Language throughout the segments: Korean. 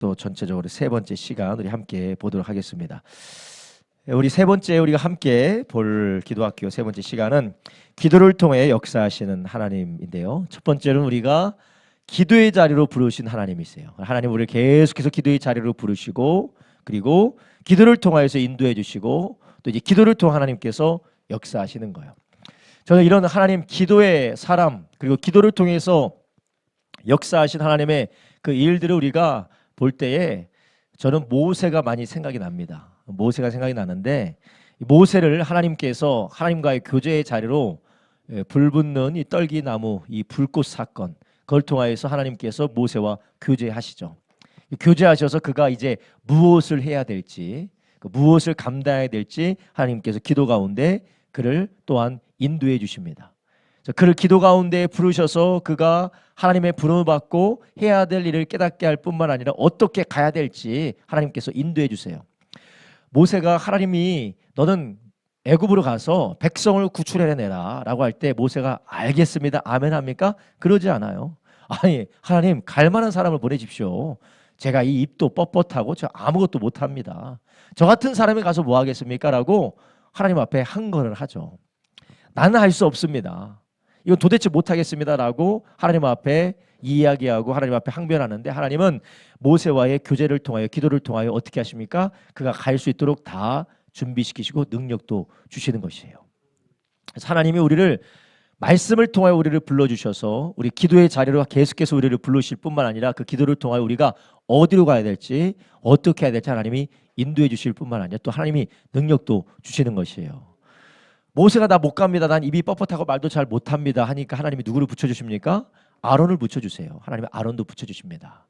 또 전체적으로 세 번째 시간 우리 함께 보도록 하겠습니다. 우리 세 번째 우리가 함께 볼 기도학교 세 번째 시간은 기도를 통해 역사하시는 하나님인데요. 첫 번째는 우리가 기도의 자리로 부르신 하나님이세요. 하나님 우리를 계속해서 기도의 자리로 부르시고 그리고 기도를 통하여서 인도해 주시고 또 이제 기도를 통해 하나님께서 역사하시는 거예요. 저는 이런 하나님 기도의 사람 그리고 기도를 통해서 역사하신 하나님의 그 일들을 우리가 볼 때에 저는 모세가 많이 생각이 납니다. 모세가 생각이 나는데 모세를 하나님께서 하나님과의 교제의 자리로 불 붙는 이 떨기나무 이 불꽃 사건 그걸 통하여서 하나님께서 모세와 교제하시죠. 교제하셔서 그가 이제 무엇을 해야 될지 무엇을 감당해야 될지 하나님께서 기도 가운데 그를 또한 인도해 주십니다. 그를 기도 가운데 부르셔서 그가 하나님의 부름을 받고 해야 될 일을 깨닫게 할 뿐만 아니라 어떻게 가야 될지 하나님께서 인도해 주세요. 모세가 하나님이 너는 애굽으로 가서 백성을 구출해내라 라고 할 때 모세가 알겠습니다 아멘 합니까? 그러지 않아요. 아니 하나님 갈 만한 사람을 보내십시오. 제가 이 입도 뻣뻣하고 저 아무것도 못합니다. 저 같은 사람이 가서 뭐 하겠습니까? 라고 하나님 앞에 항거를 하죠. 나는 할 수 없습니다. 이건 도대체 못하겠습니다 라고 하나님 앞에 이야기하고 하나님 앞에 항변하는데 하나님은 모세와의 교제를 통하여 기도를 통하여 어떻게 하십니까? 그가 갈 수 있도록 다 준비시키시고 능력도 주시는 것이에요. 그래서 하나님이 우리를 말씀을 통하여 우리를 불러주셔서 우리 기도의 자리로 계속해서 우리를 부르실 뿐만 아니라 그 기도를 통하여 우리가 어디로 가야 될지 어떻게 해야 될지 하나님이 인도해 주실 뿐만 아니라 또 하나님이 능력도 주시는 것이에요. 모세가 나 못 갑니다. 난 입이 뻣뻣하고 말도 잘 못합니다 하니까 하나님이 누구를 붙여주십니까? 아론을 붙여주세요. 하나님이 아론도 붙여주십니다.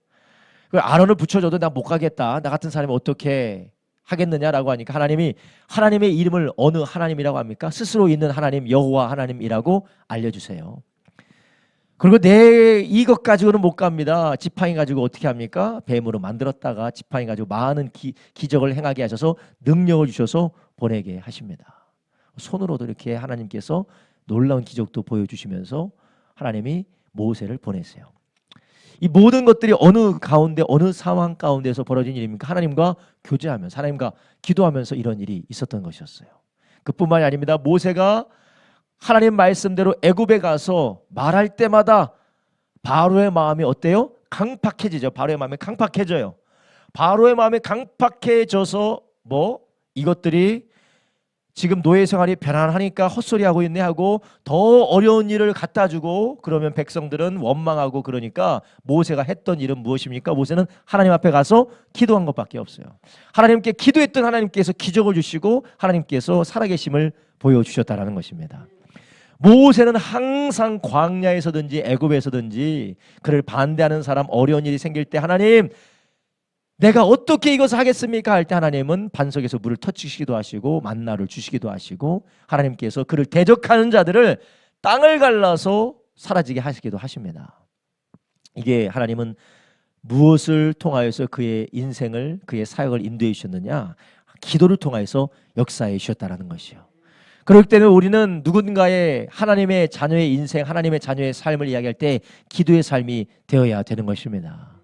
아론을 붙여줘도 나 못 가겠다. 나 같은 사람이 어떻게 하겠느냐라고 하니까 하나님이 하나님의 이름을 어느 하나님이라고 합니까? 스스로 있는 하나님 여호와 하나님이라고 알려주세요. 그리고 내 이것 가지고는 못 갑니다. 지팡이 가지고 어떻게 합니까? 뱀으로 만들었다가 지팡이 가지고 많은 기적을 행하게 하셔서 능력을 주셔서 보내게 하십니다. 손으로도 이렇게 하나님께서 놀라운 기적도 보여주시면서 하나님이 모세를 보내세요. 이 모든 것들이 어느 가운데 어느 상황 가운데서 벌어진 일입니까? 하나님과 교제하면서 하나님과 기도하면서 이런 일이 있었던 것이었어요. 그뿐만이 아닙니다. 모세가 하나님 말씀대로 애굽에 가서 말할 때마다 바로의 마음이 어때요? 강팍해지죠. 바로의 마음이 강팍해져요. 바로의 마음이 강팍해져서 이것들이 지금 노예 생활이 편안하니까 헛소리하고 있네 하고 더 어려운 일을 갖다 주고 그러면 백성들은 원망하고 그러니까 모세가 했던 일은 무엇입니까? 모세는 하나님 앞에 가서 기도한 것밖에 없어요. 하나님께 기도했던 하나님께서 기적을 주시고 하나님께서 살아계심을 보여주셨다는 것입니다. 모세는 항상 광야에서든지 애굽에서든지 그를 반대하는 사람 어려운 일이 생길 때 하나님 내가 어떻게 이것을 하겠습니까? 할 때 하나님은 반석에서 물을 터치시기도 하시고 만나를 주시기도 하시고 하나님께서 그를 대적하는 자들을 땅을 갈라서 사라지게 하시기도 하십니다. 이게 하나님은 무엇을 통하여서 그의 인생을 그의 사역을 인도해 주셨느냐? 기도를 통하여서 역사해 주셨다는 것이요. 그럴 때는 우리는 누군가의 하나님의 자녀의 인생 하나님의 자녀의 삶을 이야기할 때 기도의 삶이 되어야 되는 것입니다.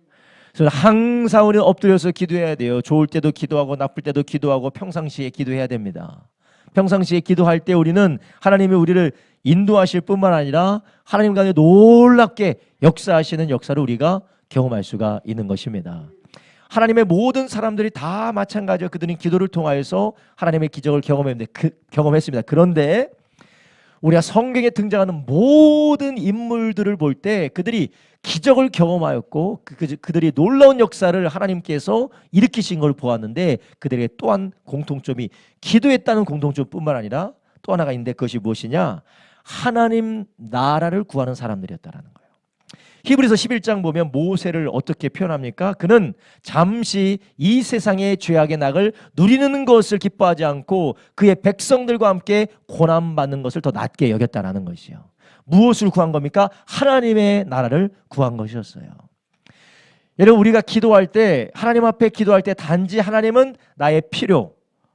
그래서 항상 우리는 엎드려서 기도해야 돼요. 좋을 때도 기도하고 나쁠 때도 기도하고 평상시에 기도해야 됩니다. 평상시에 기도할 때 우리는 하나님이 우리를 인도하실 뿐만 아니라 하나님 가운데 놀랍게 역사하시는 역사를 우리가 경험할 수가 있는 것입니다. 하나님의 모든 사람들이 다 마찬가지로 그들은 기도를 통하여서 하나님의 기적을 경험했습니다. 그런데 우리가 성경에 등장하는 모든 인물들을 볼 때 그들이 기적을 경험하였고 그들이 놀라운 역사를 하나님께서 일으키신 걸 보았는데 그들에게 또한 공통점이 기도했다는 공통점뿐만 아니라 또 하나가 있는데 그것이 무엇이냐? 하나님 나라를 구하는 사람들이었다는 거예요. 히브리서 11장 보면 모세를 어떻게 표현합니까? 그는 잠시 이 세상의 죄악의 낙을 누리는 것을 기뻐하지 않고 그의 백성들과 함께 고난받는 것을 더 낫게 여겼다는 것이요. 무엇을 구한 겁니까? 하나님의 나라를 구한 것이었어요. 여러분 우리가 기도할 때 하나님 앞에 기도할 때 단지 하나님은 나의 필요,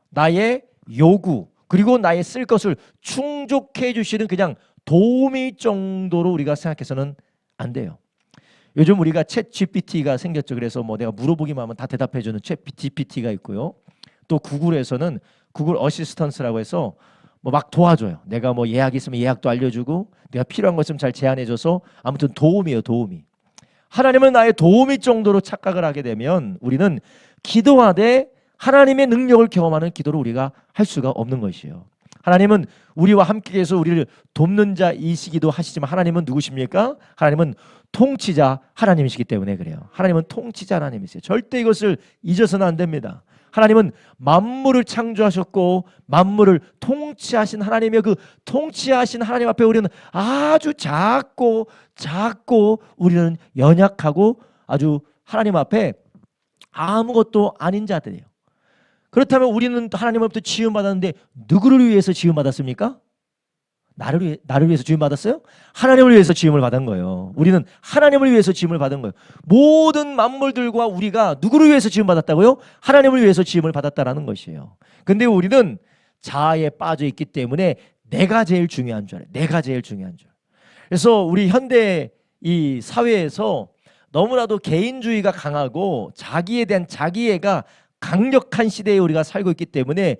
나의 요구 그리고 나의 쓸 것을 충족해 주시는 그냥 도우미 정도로 우리가 생각해서는 안 돼요. 요즘 우리가 챗 GPT가 생겼죠. 그래서 뭐 내가 물어보기만 하면 다 대답해주는 챗 GPT가 있고요. 또 구글에서는 구글 어시스턴트라고 해서 뭐 막 도와줘요. 내가 뭐 예약 있으면 예약도 알려주고 내가 필요한 것 좀 잘 제안해줘서 아무튼 도움이에요. 도움이. 하나님은 나의 도움일 정도로 착각을 하게 되면 우리는 기도하되 하나님의 능력을 경험하는 기도를 우리가 할 수가 없는 것이에요. 하나님은 우리와 함께해서 우리를 돕는 자이시기도 하시지만 하나님은 누구십니까? 하나님은 통치자 하나님이시기 때문에 그래요. 하나님은 통치자 하나님이세요. 절대 이것을 잊어서는 안 됩니다. 하나님은 만물을 창조하셨고 만물을 통치하신 하나님의 그 통치하신 하나님 앞에 우리는 아주 작고 우리는 연약하고 아주 하나님 앞에 아무것도 아닌 자들이에요. 그렇다면 우리는 하나님으로부터 지음받았는데 누구를 위해서 지음받았습니까? 나를 위해서 지음받았어요? 하나님을 위해서 지음을 받은 거예요. 우리는 하나님을 위해서 지음을 받은 거예요. 모든 만물들과 우리가 누구를 위해서 지음받았다고요? 하나님을 위해서 지음을 받았다라는 것이에요. 근데 우리는 자아에 빠져 있기 때문에 내가 제일 중요한 줄 알아요. 내가 제일 중요한 줄. 그래서 우리 현대 이 사회에서 너무나도 개인주의가 강하고 자기에 대한 자기애가 강력한 시대에 우리가 살고 있기 때문에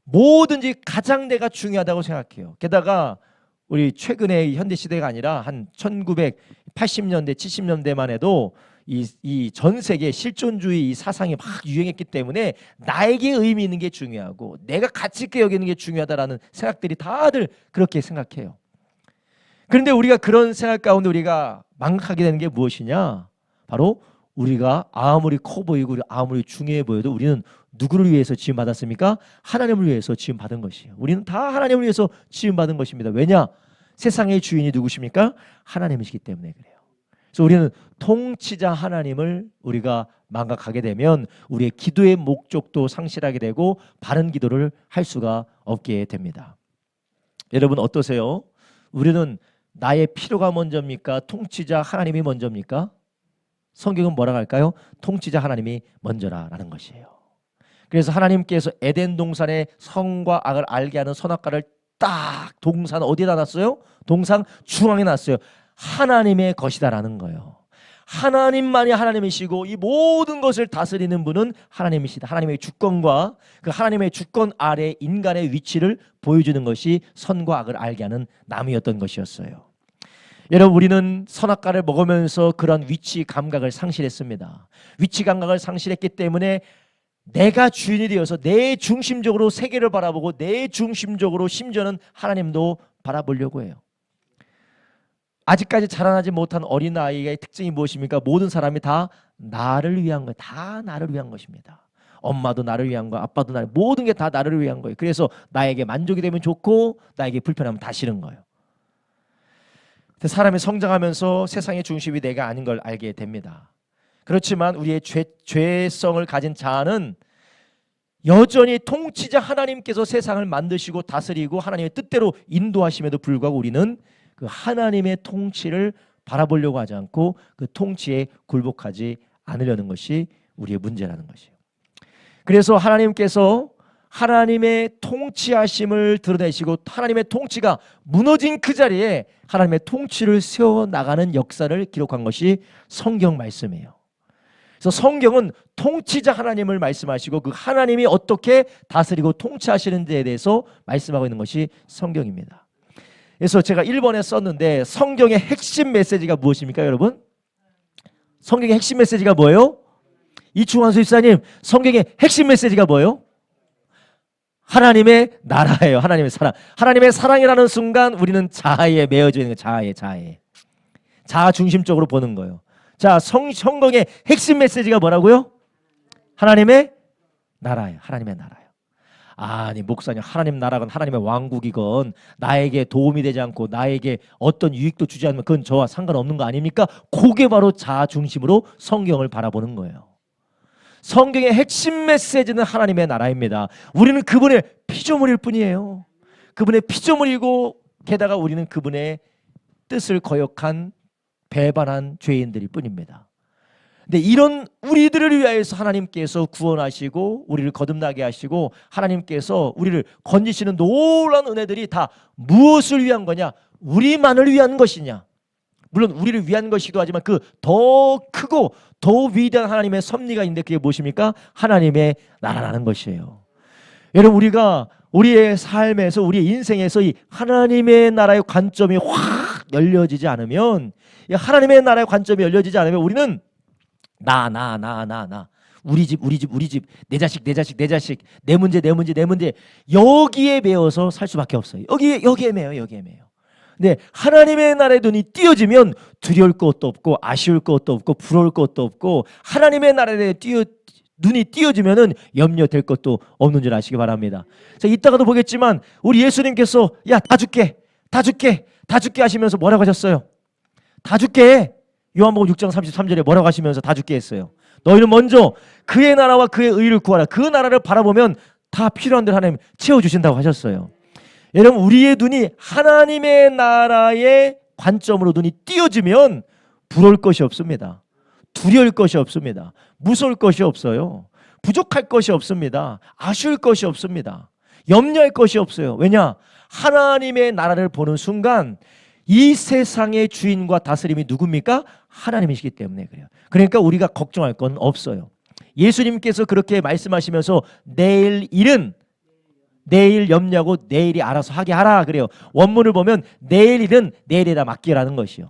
뭐든지 가장 내가 중요하다고 생각해요. 게다가 우리 최근에 현대 시대가 아니라 한 1980년대, 70년대만 해도 이 전 세계 실존주의 사상이 막 유행했기 때문에 나에게 의미 있는 게 중요하고 내가 가치 있게 여기는 게 중요하다라는 생각들이 다들 그렇게 생각해요. 그런데 우리가 그런 생각 가운데 우리가 망각하게 되는 게 무엇이냐? 바로 우리가 아무리 커 보이고 아무리 중요해 보여도 우리는 누구를 위해서 지음받았습니까? 하나님을 위해서 지음받은 것이에요. 우리는 다 하나님을 위해서 지음받은 것입니다. 왜냐? 세상의 주인이 누구십니까? 하나님이시기 때문에 그래요. 그래서 우리는 통치자 하나님을 우리가 망각하게 되면 우리의 기도의 목적도 상실하게 되고 바른 기도를 할 수가 없게 됩니다. 여러분 어떠세요? 우리는 나의 필요가 먼저입니까? 통치자 하나님이 먼저입니까? 성경은 뭐라고 할까요? 통치자 하나님이 먼저라라는 것이에요. 그래서 하나님께서 에덴 동산의 선과 악을 알게 하는 선악과를 딱 동산 어디에다 놨어요? 동산 중앙에 놨어요. 하나님의 것이다라는 거예요. 하나님만이 하나님이시고 이 모든 것을 다스리는 분은 하나님이시다. 하나님의 주권과 그 하나님의 주권 아래 인간의 위치를 보여주는 것이 선과 악을 알게 하는 나무였던 것이었어요. 여러분 우리는 선악과를 먹으면서 그런 위치 감각을 상실했습니다. 위치 감각을 상실했기 때문에 내가 주인이 되어서 내 중심적으로 세계를 바라보고 내 중심적으로 심지어는 하나님도 바라보려고 해요. 아직까지 자라나지 못한 어린아이의 특징이 무엇입니까? 모든 사람이 다 나를 위한 거예요. 다 나를 위한 것입니다. 엄마도 나를 위한 거, 아빠도 나를, 모든 게 다 나를 위한 거예요. 그래서 나에게 만족이 되면 좋고 나에게 불편하면 다 싫은 거예요. 사람이 성장하면서 세상의 중심이 내가 아닌 걸 알게 됩니다. 그렇지만 우리의 죄성을 가진 자아는 여전히 통치자 하나님께서 세상을 만드시고 다스리고 하나님의 뜻대로 인도하심에도 불구하고 우리는 그 하나님의 통치를 바라보려고 하지 않고 그 통치에 굴복하지 않으려는 것이 우리의 문제라는 것이에요. 그래서 하나님께서 하나님의 통치하심을 드러내시고 하나님의 통치가 무너진 그 자리에 하나님의 통치를 세워나가는 역사를 기록한 것이 성경 말씀이에요. 그래서 성경은 통치자 하나님을 말씀하시고 그 하나님이 어떻게 다스리고 통치하시는 데에 대해서 말씀하고 있는 것이 성경입니다. 그래서 제가 1번에 썼는데 성경의 핵심 메시지가 무엇입니까 여러분? 성경의 핵심 메시지가 뭐예요? 이충환 수집사님 성경의 핵심 메시지가 뭐예요? 하나님의 나라예요. 하나님의 사랑. 하나님의 사랑이라는 순간 우리는 자아에 매여져 있는 거예요. 자아에. 자아 중심적으로 보는 거예요. 자, 성경의 핵심 메시지가 뭐라고요? 하나님의 나라예요. 하나님의 나라예요. 아니 목사님 하나님 나라건 하나님의 왕국이건 나에게 도움이 되지 않고 나에게 어떤 유익도 주지 않으면 그건 저와 상관없는 거 아닙니까? 그게 바로 자아 중심으로 성경을 바라보는 거예요. 성경의 핵심 메시지는 하나님의 나라입니다. 우리는 그분의 피조물일 뿐이에요. 그분의 피조물이고 게다가 우리는 그분의 뜻을 거역한 배반한 죄인들일 뿐입니다. 근데 이런 우리들을 위하여서 하나님께서 구원하시고 우리를 거듭나게 하시고 하나님께서 우리를 건지시는 놀라운 은혜들이 다 무엇을 위한 거냐? 우리만을 위한 것이냐? 물론 우리를 위한 것이기도 하지만 그 더 크고 더 위대한 하나님의 섭리가 있는데 그게 무엇입니까? 하나님의 나라라는 것이에요. 여러분, 우리가 우리의 삶에서 우리의 인생에서 이 하나님의 나라의 관점이 확 열려지지 않으면, 이 하나님의 나라의 관점이 열려지지 않으면 우리는 나 우리 집 내 자식 내 문제 여기에 매여서 살 수밖에 없어요. 여기에 매여. 근데 하나님의 나라의 눈이 띄어지면 두려울 것도 없고 아쉬울 것도 없고 부러울 것도 없고, 하나님의 나라에 눈이 띄어지면은 염려될 것도 없는 줄 아시기 바랍니다. 자, 이따가도 보겠지만 우리 예수님께서 야, 다 줄게 하시면서 뭐라고 하셨어요? 다 줄게. 요한복음 6장 33절에 뭐라고 하시면서 다 줄게 했어요? 너희는 먼저 그의 나라와 그의 의를 구하라. 그 나라를 바라보면 다 필요한 대로 하나님 채워주신다고 하셨어요. 여러분, 우리의 눈이 하나님의 나라의 관점으로 눈이 띄어지면 부러울 것이 없습니다. 두려울 것이 없습니다. 무서울 것이 없어요. 부족할 것이 없습니다. 아쉬울 것이 없습니다. 염려할 것이 없어요. 왜냐? 하나님의 나라를 보는 순간 이 세상의 주인과 다스림이 누굽니까? 하나님이시기 때문에 그래요. 그러니까 우리가 걱정할 건 없어요. 예수님께서 그렇게 말씀하시면서 내일 일은 내일 염려하고 내일이 알아서 하게 하라 그래요. 원문을 보면 내일 일은 내일에다 맡기라는 것이요.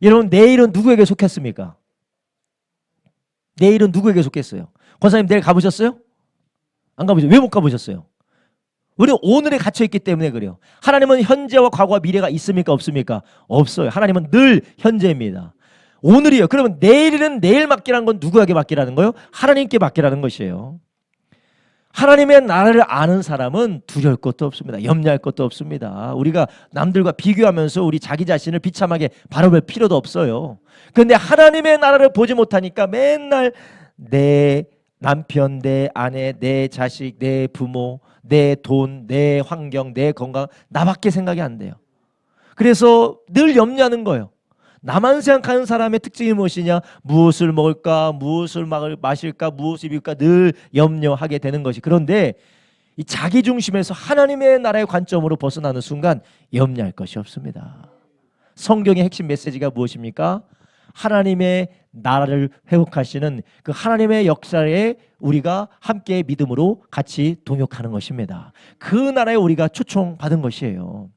여러분, 내일은 누구에게 속했습니까? 내일은 누구에게 속했어요? 권사님, 내일 가보셨어요? 안 가보셨어요? 왜 못 가보셨어요? 우리 오늘에 갇혀있기 때문에 그래요. 하나님은 현재와 과거와 미래가 있습니까? 없습니까? 없어요. 하나님은 늘 현재입니다. 오늘이요. 그러면 내일은 내일 맡기라는 건 누구에게 맡기라는 거예요? 하나님께 맡기라는 것이에요. 하나님의 나라를 아는 사람은 두려울 것도 없습니다. 염려할 것도 없습니다. 우리가 남들과 비교하면서 우리 자기 자신을 비참하게 바라볼 필요도 없어요. 그런데 하나님의 나라를 보지 못하니까 맨날 내 남편, 내 아내, 내 자식, 내 부모, 내 돈, 내 환경, 내 건강, 나밖에 생각이 안 돼요. 그래서 늘 염려하는 거예요. 나만 생각하는 사람의 특징이 무엇이냐? 무엇을 먹을까? 무엇을 마실까? 무엇을 입을까? 늘 염려하게 되는 것이. 그런데 이 자기 중심에서 하나님의 나라의 관점으로 벗어나는 순간 염려할 것이 없습니다. 성경의 핵심 메시지가 무엇입니까? 하나님의 나라를 회복하시는 그 하나님의 역사에 우리가 함께 믿음으로 같이 동역하는 것입니다. 그 나라에 우리가 초청받은 것이에요.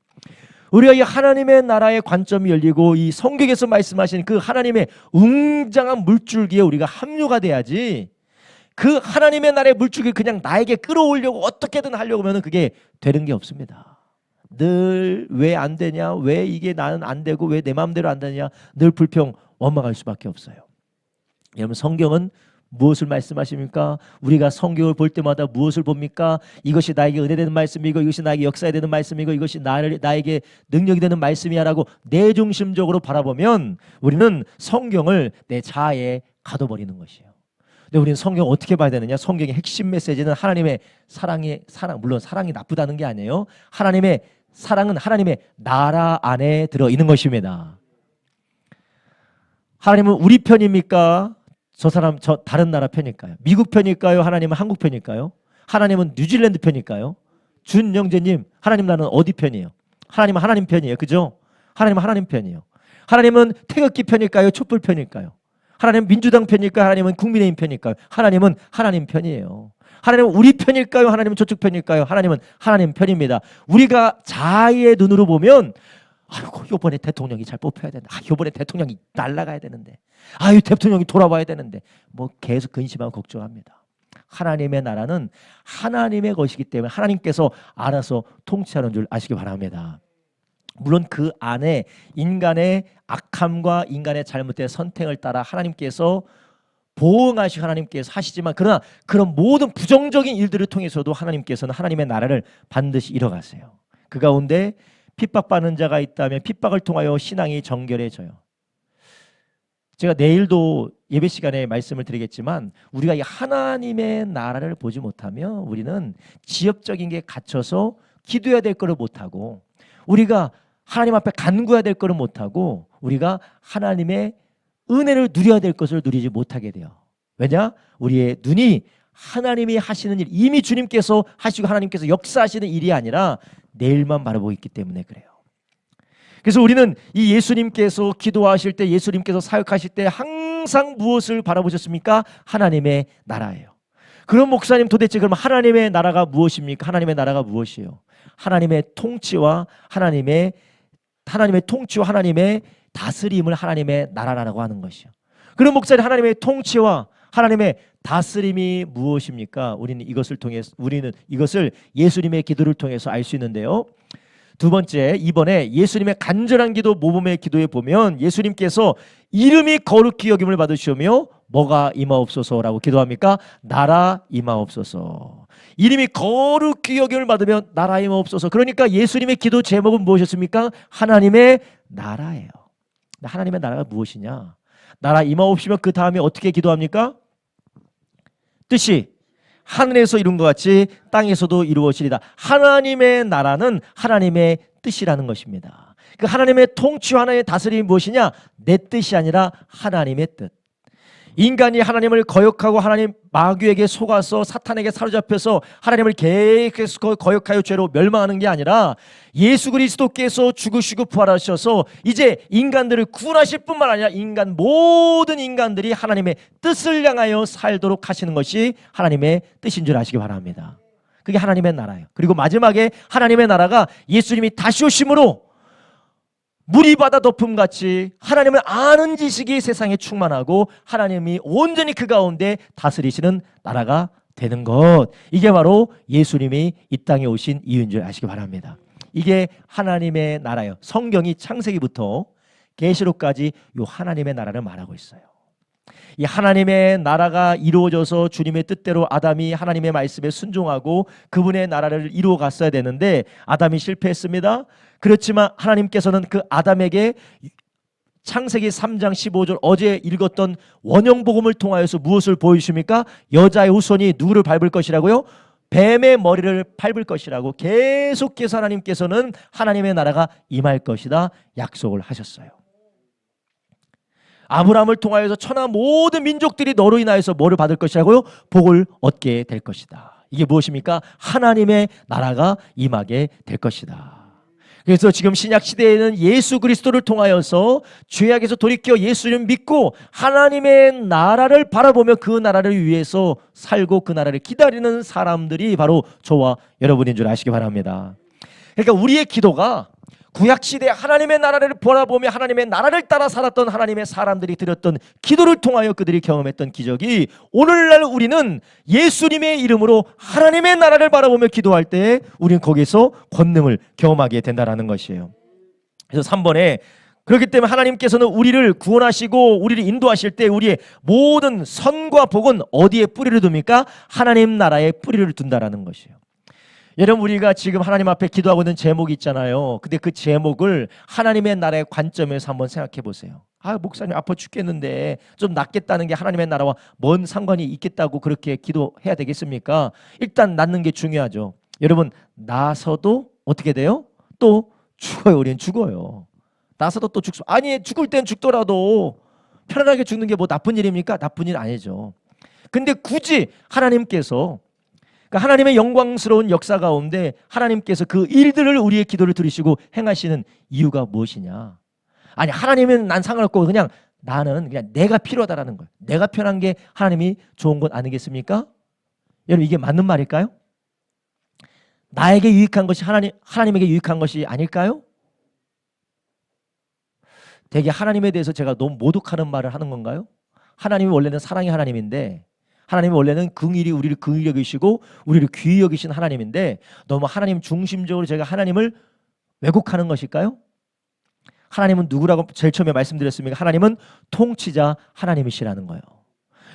우리가 이 하나님의 나라의 관점이 열리고 이 성경에서 말씀하신 그 하나님의 웅장한 물줄기에 우리가 합류가 돼야지, 그 하나님의 나라의 물줄기를 그냥 나에게 끌어올려고 어떻게든 하려고 하면 그게 되는 게 없습니다. 늘 왜 안 되냐, 왜 이게 나는 안 되고 왜 내 마음대로 안 되냐, 늘 불평 원망할 수밖에 없어요. 여러분, 성경은 무엇을 말씀하십니까? 우리가 성경을 볼 때마다 무엇을 봅니까? 이것이 나에게 은혜되는 말씀이고 이것이 나에게 역사에 되는 말씀이고 이것이 나에게 능력이 되는 말씀이야 라고 내중심적으로 바라보면 우리는 성경을 내 자아에 가둬버리는 것이에요. 근데 우리는 성경 어떻게 봐야 되느냐? 성경의 핵심 메시지는 하나님의 사랑, 물론 사랑이 나쁘다는 게 아니에요. 하나님의 사랑은 하나님의 나라 안에 들어있는 것입니다. 하나님은 우리 편입니까? 저 다른 나라 편일까요? 미국 편일까요? 하나님은 한국 편일까요? 하나님은 뉴질랜드 편일까요? 준영재님, 하나님 나라는 어디 편이에요? 하나님은 하나님 편이에요. 그죠? 하나님은 하나님 편이에요. 하나님은 태극기 편일까요? 촛불 편일까요? 하나님은 민주당 편일까요? 하나님은 국민의힘 편일까요? 하나님은 하나님 편이에요. 하나님은 우리 편일까요? 하나님은 저쪽 편일까요? 하나님은 하나님 편입니다. 우리가 자아의 눈으로 보면 아이고, 이번에 대통령이 잘 뽑혀야 된다. 이번에 대통령이 날아가야 되는데. 이 대통령이 돌아와야 되는데. 뭐 계속 근심하고 걱정합니다. 하나님의 나라는 하나님의 것이기 때문에 하나님께서 알아서 통치하는 줄 아시기 바랍니다. 물론 그 안에 인간의 악함과 인간의 잘못된 선택을 따라 하나님께서 보응하시 하나님께서 하시지만, 그러나 그런 모든 부정적인 일들을 통해서도 하나님께서는 하나님의 나라를 반드시 이뤄가세요. 그 가운데 핍박받는 자가 있다면 핍박을 통하여 신앙이 정결해져요. 제가 내일도 예배 시간에 말씀을 드리겠지만 우리가 이 하나님의 나라를 보지 못하면 우리는 지엽적인 게 갇혀서 기도해야 될 거를 못하고, 우리가 하나님 앞에 간구해야 될 거를 못하고, 우리가 하나님의 은혜를 누려야 될 것을 누리지 못하게 돼요. 왜냐? 우리의 눈이 하나님이 하시는 일, 이미 주님께서 하시고 하나님께서 역사하시는 일이 아니라 내일만 바라보고 있기 때문에 그래요. 그래서 우리는 이 예수님께서 기도하실 때, 예수님께서 사역하실 때 항상 무엇을 바라보셨습니까? 하나님의 나라예요. 그럼 목사님, 도대체 그럼 하나님의 나라가 무엇입니까? 하나님의 나라가 무엇이에요? 하나님의 통치와 하나님의 다스림을 하나님의 나라라고 하는 것이요. 그럼 목사님, 하나님의 통치와 하나님의 다스림이 무엇입니까? 우리는 이것을 예수님의 기도를 통해서 알 수 있는데요. 두 번째, 이번에 예수님의 간절한 기도, 모범의 기도에 보면 예수님께서 이름이 거룩히 여김을 받으시오며 뭐가 임하옵소서라고 기도합니까? 나라 임하옵소서. 이름이 거룩히 여김을 받으면 나라 임하옵소서. 그러니까 예수님의 기도 제목은 무엇이었습니까? 하나님의 나라예요. 하나님의 나라가 무엇이냐? 나라 임하옵시면 그 다음에 어떻게 기도합니까? 뜻이 하늘에서 이룬 것 같이 땅에서도 이루어지리다. 하나님의 나라는 하나님의 뜻이라는 것입니다. 그 하나님의 통치와 하나님의 다스림이 무엇이냐? 내 뜻이 아니라 하나님의 뜻. 인간이 하나님을 거역하고 하나님 마귀에게 속아서 사탄에게 사로잡혀서 하나님을 계획해서 거역하여 죄로 멸망하는 게 아니라 예수 그리스도께서 죽으시고 부활하셔서 이제 인간들을 구원하실 뿐만 아니라 모든 인간들이 하나님의 뜻을 향하여 살도록 하시는 것이 하나님의 뜻인 줄 아시기 바랍니다. 그게 하나님의 나라예요. 그리고 마지막에 하나님의 나라가 예수님이 다시 오심으로 물이 바다 덮음같이 하나님을 아는 지식이 세상에 충만하고 하나님이 온전히 그 가운데 다스리시는 나라가 되는 것, 이게 바로 예수님이 이 땅에 오신 이유인 줄 아시기 바랍니다. 이게 하나님의 나라예요. 성경이 창세기부터 계시록까지 이 하나님의 나라를 말하고 있어요. 이 하나님의 나라가 이루어져서 주님의 뜻대로 아담이 하나님의 말씀에 순종하고 그분의 나라를 이루어 갔어야 되는데 아담이 실패했습니다. 그렇지만 하나님께서는 그 아담에게 창세기 3장 15절 어제 읽었던 원형복음을 통하여서 무엇을 보여주십니까? 여자의 후손이 누구를 밟을 것이라고요? 뱀의 머리를 밟을 것이라고 계속해서 하나님께서는 하나님의 나라가 임할 것이다 약속을 하셨어요. 아브라함을 통하여서 천하 모든 민족들이 너로 인하여서 뭐를 받을 것이라고요? 복을 얻게 될 것이다. 이게 무엇입니까? 하나님의 나라가 임하게 될 것이다. 그래서 지금 신약 시대에는 예수 그리스도를 통하여서 죄악에서 돌이켜 예수를 믿고 하나님의 나라를 바라보며 그 나라를 위해서 살고 그 나라를 기다리는 사람들이 바로 저와 여러분인 줄 아시기 바랍니다. 그러니까 우리의 기도가 구약시대 하나님의 나라를 바라보며 하나님의 나라를 따라 살았던 하나님의 사람들이 드렸던 기도를 통하여 그들이 경험했던 기적이 오늘날 우리는 예수님의 이름으로 하나님의 나라를 바라보며 기도할 때 우리는 거기서 권능을 경험하게 된다는 것이에요. 그래서 3번에 그렇기 때문에 하나님께서는 우리를 구원하시고 우리를 인도하실 때 우리의 모든 선과 복은 어디에 뿌리를 둡니까? 하나님 나라에 뿌리를 둔다는 것이에요. 여러분, 우리가 지금 하나님 앞에 기도하고 있는 제목이 있잖아요. 근데 그 제목을 하나님의 나라의 관점에서 한번 생각해 보세요. 목사님 아파 죽겠는데 좀 낫겠다는 게 하나님의 나라와 뭔 상관이 있겠다고 그렇게 기도해야 되겠습니까? 일단 낫는 게 중요하죠. 여러분, 나서도 어떻게 돼요? 또 죽어요. 우리는 죽어요. 나서도 또 아니, 죽을 땐 죽더라도 편안하게 죽는 게 뭐 나쁜 일입니까? 나쁜 일 아니죠. 근데 굳이 하나님께서 하나님의 영광스러운 역사 가운데 하나님께서 그 일들을 우리의 기도를 들으시고 행하시는 이유가 무엇이냐? 아니, 하나님은 난 상관없고 그냥 나는 그냥 내가 필요하다라는 거예요. 내가 편한 게 하나님이 좋은 것 아니겠습니까? 여러분, 이게 맞는 말일까요? 나에게 유익한 것이 하나님에게 유익한 것이 아닐까요? 되게 하나님에 대해서 제가 너무 모독하는 말을 하는 건가요? 하나님이 원래는 사랑의 하나님인데 하나님이 원래는 긍일이 우리를 긍일히 여기시고 우리를 귀히 여기신 하나님인데 너무 하나님 중심적으로 제가 하나님을 왜곡하는 것일까요? 하나님은 누구라고 제일 처음에 말씀드렸습니까? 하나님은 통치자 하나님이시라는 거예요.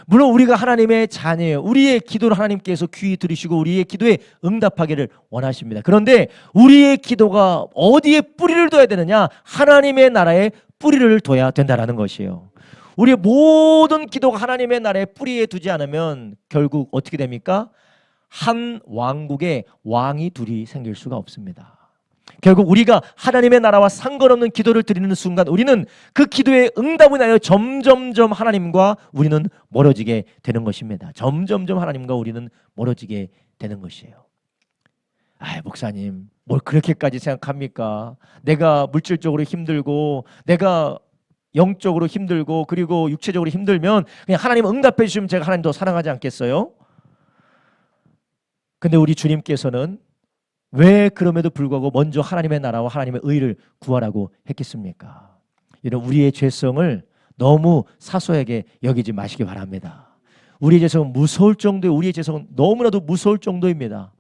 물론 우리가 하나님의 자녀예요. 우리의 기도를 하나님께서 귀히 들으시고 우리의 기도에 응답하기를 원하십니다. 그런데 우리의 기도가 어디에 뿌리를 둬야 되느냐? 하나님의 나라에 뿌리를 둬야 된다는 것이에요. 우리의 모든 기도가 하나님의 나라에 뿌리에 두지 않으면 결국 어떻게 됩니까? 한 왕국에 왕이 둘이 생길 수가 없습니다. 결국 우리가 하나님의 나라와 상관없는 기도를 드리는 순간 우리는 그 기도에 응답을 하여 점점점 하나님과 우리는 멀어지게 되는 것입니다. 점점점 하나님과 우리는 멀어지게 되는 것이에요. 아, 목사님, 뭘 그렇게까지 생각합니까? 내가 물질적으로 힘들고 내가 영적으로 힘들고 그리고 육체적으로 힘들면 그냥 하나님 응답해 주시면 제가 하나님 더 사랑하지 않겠어요? 근데 우리 주님께서는 왜 그럼에도 불구하고 먼저 하나님의 나라와 하나님의 의를 구하라고 했겠습니까? 이런 우리의 죄성을 너무 사소하게 여기지 마시기 바랍니다. 우리의 죄성은 무서울 정도의 우리의 죄성은 너무나도 무서울 정도입니다.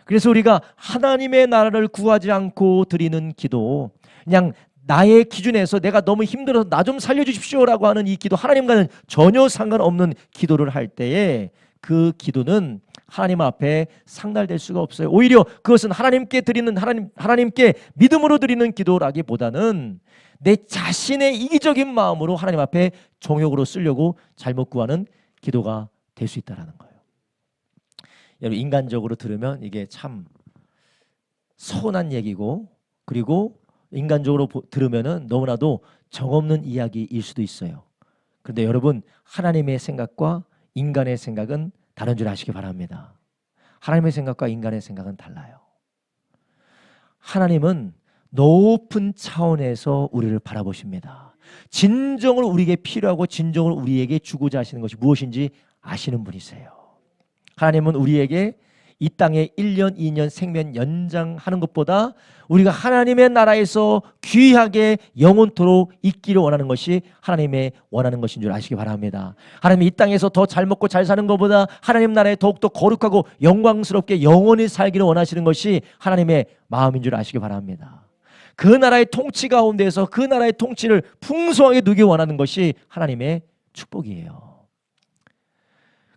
그래서 우리가 하나님의 나라를 구하지 않고 드리는 기도, 그냥 나의 기준에서 내가 너무 힘들어서 나 좀 살려주십시오라고 하는 이 기도, 하나님과는 전혀 상관없는 기도를 할 때에 그 기도는 하나님 앞에 상달될 수가 없어요. 오히려 그것은 하나님께 드리는 하나님께 믿음으로 드리는 기도라기보다는 내 자신의 이기적인 마음으로 하나님 앞에 정욕으로 쓰려고 잘못 구하는 기도가 될 수 있다라는 거예요. 여러분, 인간적으로 들으면 이게 참 서운한 얘기고, 그리고 인간적으로 들으면은 너무나도 정없는 이야기일 수도 있어요. 그런데 여러분, 하나님의 생각과 인간의 생각은 다른 줄 아시기 바랍니다. 하나님의 생각과 인간의 생각은 달라요. 하나님은 높은 차원에서 우리를 바라보십니다. 진정으로 우리에게 필요하고 진정으로 우리에게 주고자 하시는 것이 무엇인지 아시는 분이세요. 하나님은 우리에게 이 땅에 1년, 2년 생명 연장하는 것보다 우리가 하나님의 나라에서 귀하게 영원토록 있기를 원하는 것이 하나님의 원하는 것인 줄 아시기 바랍니다. 하나님이 이 땅에서 더 잘 먹고 잘 사는 것보다 하나님 나라에 더욱더 거룩하고 영광스럽게 영원히 살기를 원하시는 것이 하나님의 마음인 줄 아시기 바랍니다. 그 나라의 통치 가운데서 그 나라의 통치를 풍성하게 누리기 원하는 것이 하나님의 축복이에요.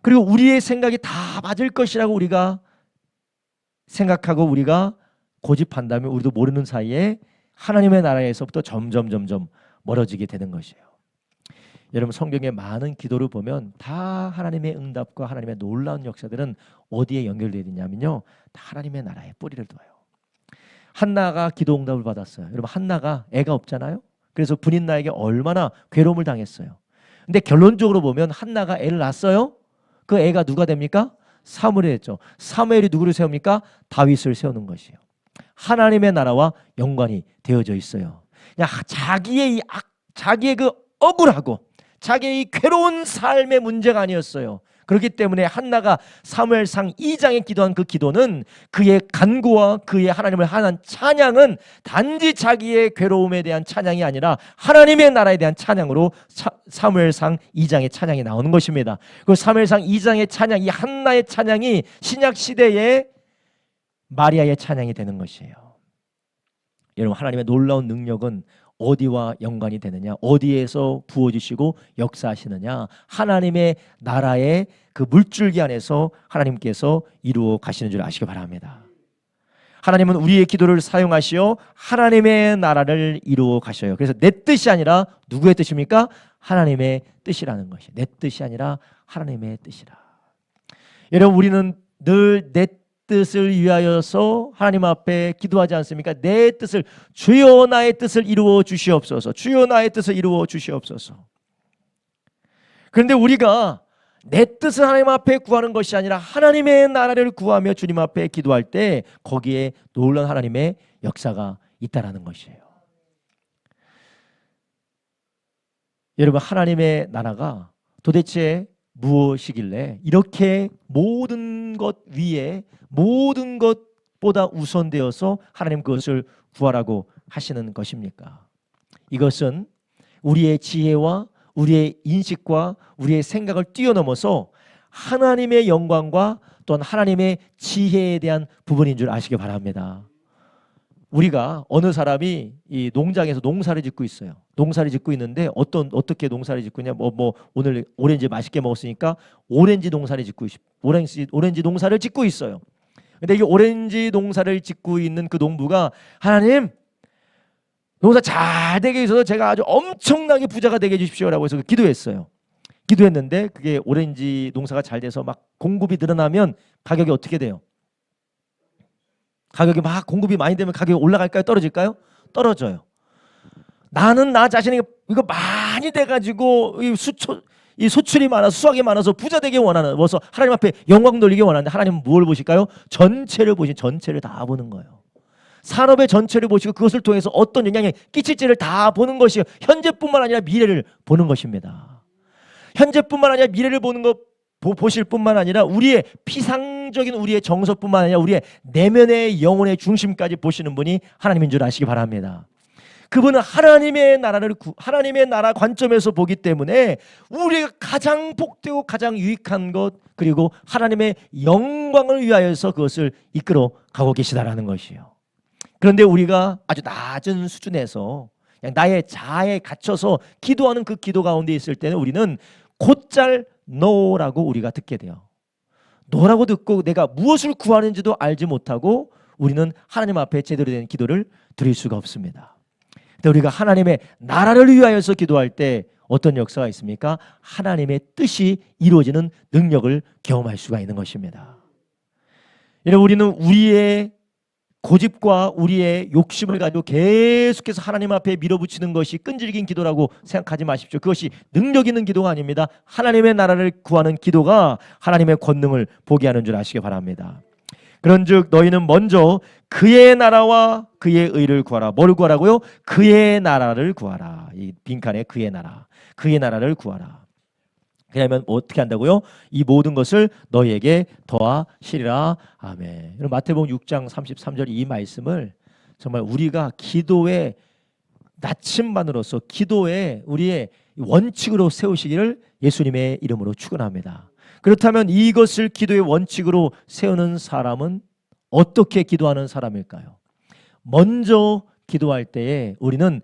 그리고 우리의 생각이 다 맞을 것이라고 우리가 생각하고 우리가 고집한다면 우리도 모르는 사이에 하나님의 나라에서부터 점점 멀어지게 되는 것이에요. 여러분, 성경의 많은 기도를 보면 다 하나님의 응답과 하나님의 놀라운 역사들은 어디에 연결되어 있냐면요, 다 하나님의 나라에 뿌리를 둬요. 한나가 기도 응답을 받았어요. 여러분, 한나가 애가 없잖아요. 그래서 분인나에게 얼마나 괴로움을 당했어요. 근데 결론적으로 보면 한나가 애를 낳았어요. 그 애가 누가 됩니까? 사무엘이 됐죠. 사무엘이 누구를 세웁니까? 다윗을 세우는 것이에요. 하나님의 나라와 연관이 되어져 있어요. 그냥 자기의 그 억울하고 자기의 이 괴로운 삶의 문제가 아니었어요. 그렇기 때문에 한나가 사무엘상 2장에 기도한 그 기도는 그의 간구와 그의 하나님을 향한 찬양은 단지 자기의 괴로움에 대한 찬양이 아니라 하나님의 나라에 대한 찬양으로 사무엘상 2장의 찬양이 나오는 것입니다. 그 사무엘상 2장의 찬양, 이 한나의 찬양이 신약 시대의 마리아의 찬양이 되는 것이에요. 여러분, 하나님의 놀라운 능력은 어디와 연관이 되느냐, 어디에서 부어주시고 역사하시느냐, 하나님의 나라의 그 물줄기 안에서 하나님께서 이루어 가시는 줄 아시기 바랍니다. 하나님은 우리의 기도를 사용하시어 하나님의 나라를 이루어 가셔요. 그래서 내 뜻이 아니라 누구의 뜻입니까? 하나님의 뜻이라는 것이. 내 뜻이 아니라 하나님의 뜻이라. 여러분, 우리는 늘 내 뜻을 위하여서 하나님 앞에 기도하지 않습니까? 내 뜻을, 주여 나의 뜻을 이루어 주시옵소서, 주여 나의 뜻을 이루어 주시옵소서. 그런데 우리가 내 뜻을 하나님 앞에 구하는 것이 아니라 하나님의 나라를 구하며 주님 앞에 기도할 때 거기에 놀라운 하나님의 역사가 있다라는 것이에요. 여러분, 하나님의 나라가 도대체 무엇이길래 이렇게 모든 것 위에 모든 것보다 우선되어서 하나님 그것을 구하라고 하시는 것입니까? 이것은 우리의 지혜와 우리의 인식과 우리의 생각을 뛰어넘어서 하나님의 영광과 또한 하나님의 지혜에 대한 부분인 줄 아시기 바랍니다. 우리가 어느 사람이 이 농장에서 농사를 짓고 있어요. 농사를 짓고 있는데 어떻게 농사를 짓고 있냐? 오늘 오렌지 맛있게 먹었으니까 오렌지 농사를 짓고 오렌지 농사를 짓고 있어요. 근데 이 오렌지 농사를 짓고 있는 그 농부가 하나님, 농사 잘 되게 해서 제가 아주 엄청나게 부자가 되게 해주십시오라고 해서 기도했어요. 기도했는데 그게 오렌지 농사가 잘 돼서 막 공급이 늘어나면 가격이 어떻게 돼요? 가격이 막 공급이 많이 되면 가격이 올라갈까요? 떨어질까요? 떨어져요. 나는 나 자신이 이거 많이 돼가지고 이 소출이 많아서 수확이 많아서 부자 되기 원하는, 그래서 하나님 앞에 영광 돌리기 원하는데 하나님은 뭘 보실까요? 전체를 보신, 전체를 다 보는 거예요. 산업의 전체를 보시고 그것을 통해서 어떤 영향이 끼칠지를 다 보는 것이 현재뿐만 아니라 미래를 보는 것입니다. 현재뿐만 아니라 미래를 보는 것 보실 뿐만 아니라 우리의 피상적인 우리의 정서뿐만 아니라 우리의 내면의 영혼의 중심까지 보시는 분이 하나님인 줄 아시기 바랍니다. 그분은 하나님의 나라 관점에서 보기 때문에 우리가 가장 복되고 가장 유익한 것, 그리고 하나님의 영광을 위하여서 그것을 이끌어 가고 계시다라는 것이에요. 그런데 우리가 아주 낮은 수준에서 그냥 나의 자아에 갇혀서 기도하는 그 기도 가운데 있을 때는 우리는 곧잘 노라고 우리가 듣게 돼요. 노라고 듣고 내가 무엇을 구하는지도 알지 못하고 우리는 하나님 앞에 제대로 된 기도를 드릴 수가 없습니다. 근데 우리가 하나님의 나라를 위하여서 기도할 때 어떤 역사가 있습니까? 하나님의 뜻이 이루어지는 능력을 경험할 수가 있는 것입니다. 우리는 우리의 고집과 우리의 욕심을 가지고 계속해서 하나님 앞에 밀어붙이는 것이 끈질긴 기도라고 생각하지 마십시오. 그것이 능력 있는 기도가 아닙니다. 하나님의 나라를 구하는 기도가 하나님의 권능을 보게 하는 줄 아시기 바랍니다. 그런즉 너희는 먼저 그의 나라와 그의 의를 구하라. 뭘 구하라고요? 그의 나라를 구하라. 이 빈칸에 그의 나라, 그의 나라를 구하라. 그러면 어떻게 한다고요? 이 모든 것을 너희에게 더하시리라. 아멘. 마태복음 6장 33절 이 말씀을 정말 우리가 기도의 나침반으로서 기도의 우리의 원칙으로 세우시기를 예수님의 이름으로 축원합니다. 그렇다면 이것을 기도의 원칙으로 세우는 사람은 어떻게 기도하는 사람일까요? 먼저 기도할 때에 우리는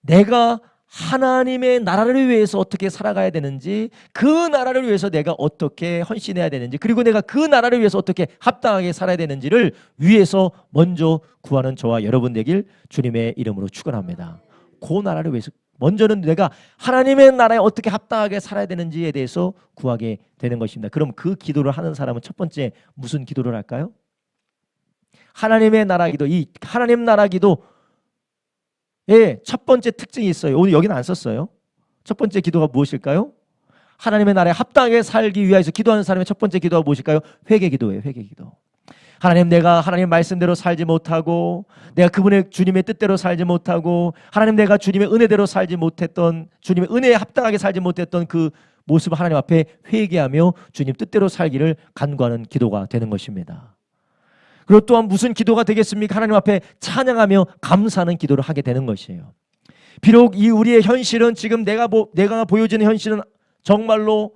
내가 하나님의 나라를 위해서 어떻게 살아가야 되는지, 그 나라를 위해서 내가 어떻게 헌신해야 되는지, 그리고 내가 그 나라를 위해서 어떻게 합당하게 살아야 되는지를 위해서 먼저 구하는 저와 여러분 되길 주님의 이름으로 축원합니다. 그 나라를 위해서 먼저는 내가 하나님의 나라에 어떻게 합당하게 살아야 되는지에 대해서 구하게 되는 것입니다. 그럼 그 기도를 하는 사람은 첫 번째 무슨 기도를 할까요? 하나님의 나라 기도, 이 하나님 나라 기도 첫 번째 특징이 있어요. 오늘 여기는 안 썼어요. 첫 번째 기도가 무엇일까요? 하나님의 나라에 합당하게 살기 위해서 기도하는 사람의 첫 번째 기도가 무엇일까요? 회개 기도예요. 회개 기도. 하나님, 내가 하나님 말씀대로 살지 못하고, 내가 그분의 주님의 뜻대로 살지 못하고, 하나님 내가 주님의 은혜대로 살지 못했던, 주님의 은혜에 합당하게 살지 못했던 그 모습을 하나님 앞에 회개하며 주님 뜻대로 살기를 간구하는 기도가 되는 것입니다. 그리고 또한 무슨 기도가 되겠습니까? 하나님 앞에 찬양하며 감사하는 기도를 하게 되는 것이에요. 비록 이 우리의 현실은 지금 내가 보여지는 현실은 정말로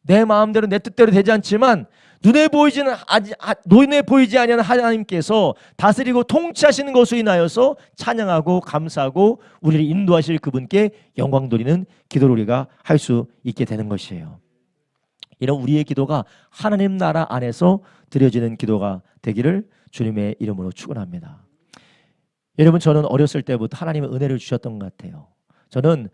내 마음대로 내 뜻대로 되지 않지만 눈에 보이지 아니하는 하나님께서 다스리고 통치하시는 것으로 인하여서 찬양하고 감사하고 우리를 인도하실 그분께 영광 돌리는 기도를 우리가 할 수 있게 되는 것이에요. 이런 우리의 기도가 하나님 나라 안에서 드려지는 기도가 되기를 주님의 이름으로 축원합니다. 여러분, 저는 어렸을 때부터 하나님의 은혜를 주셨던 것 같아요. 저는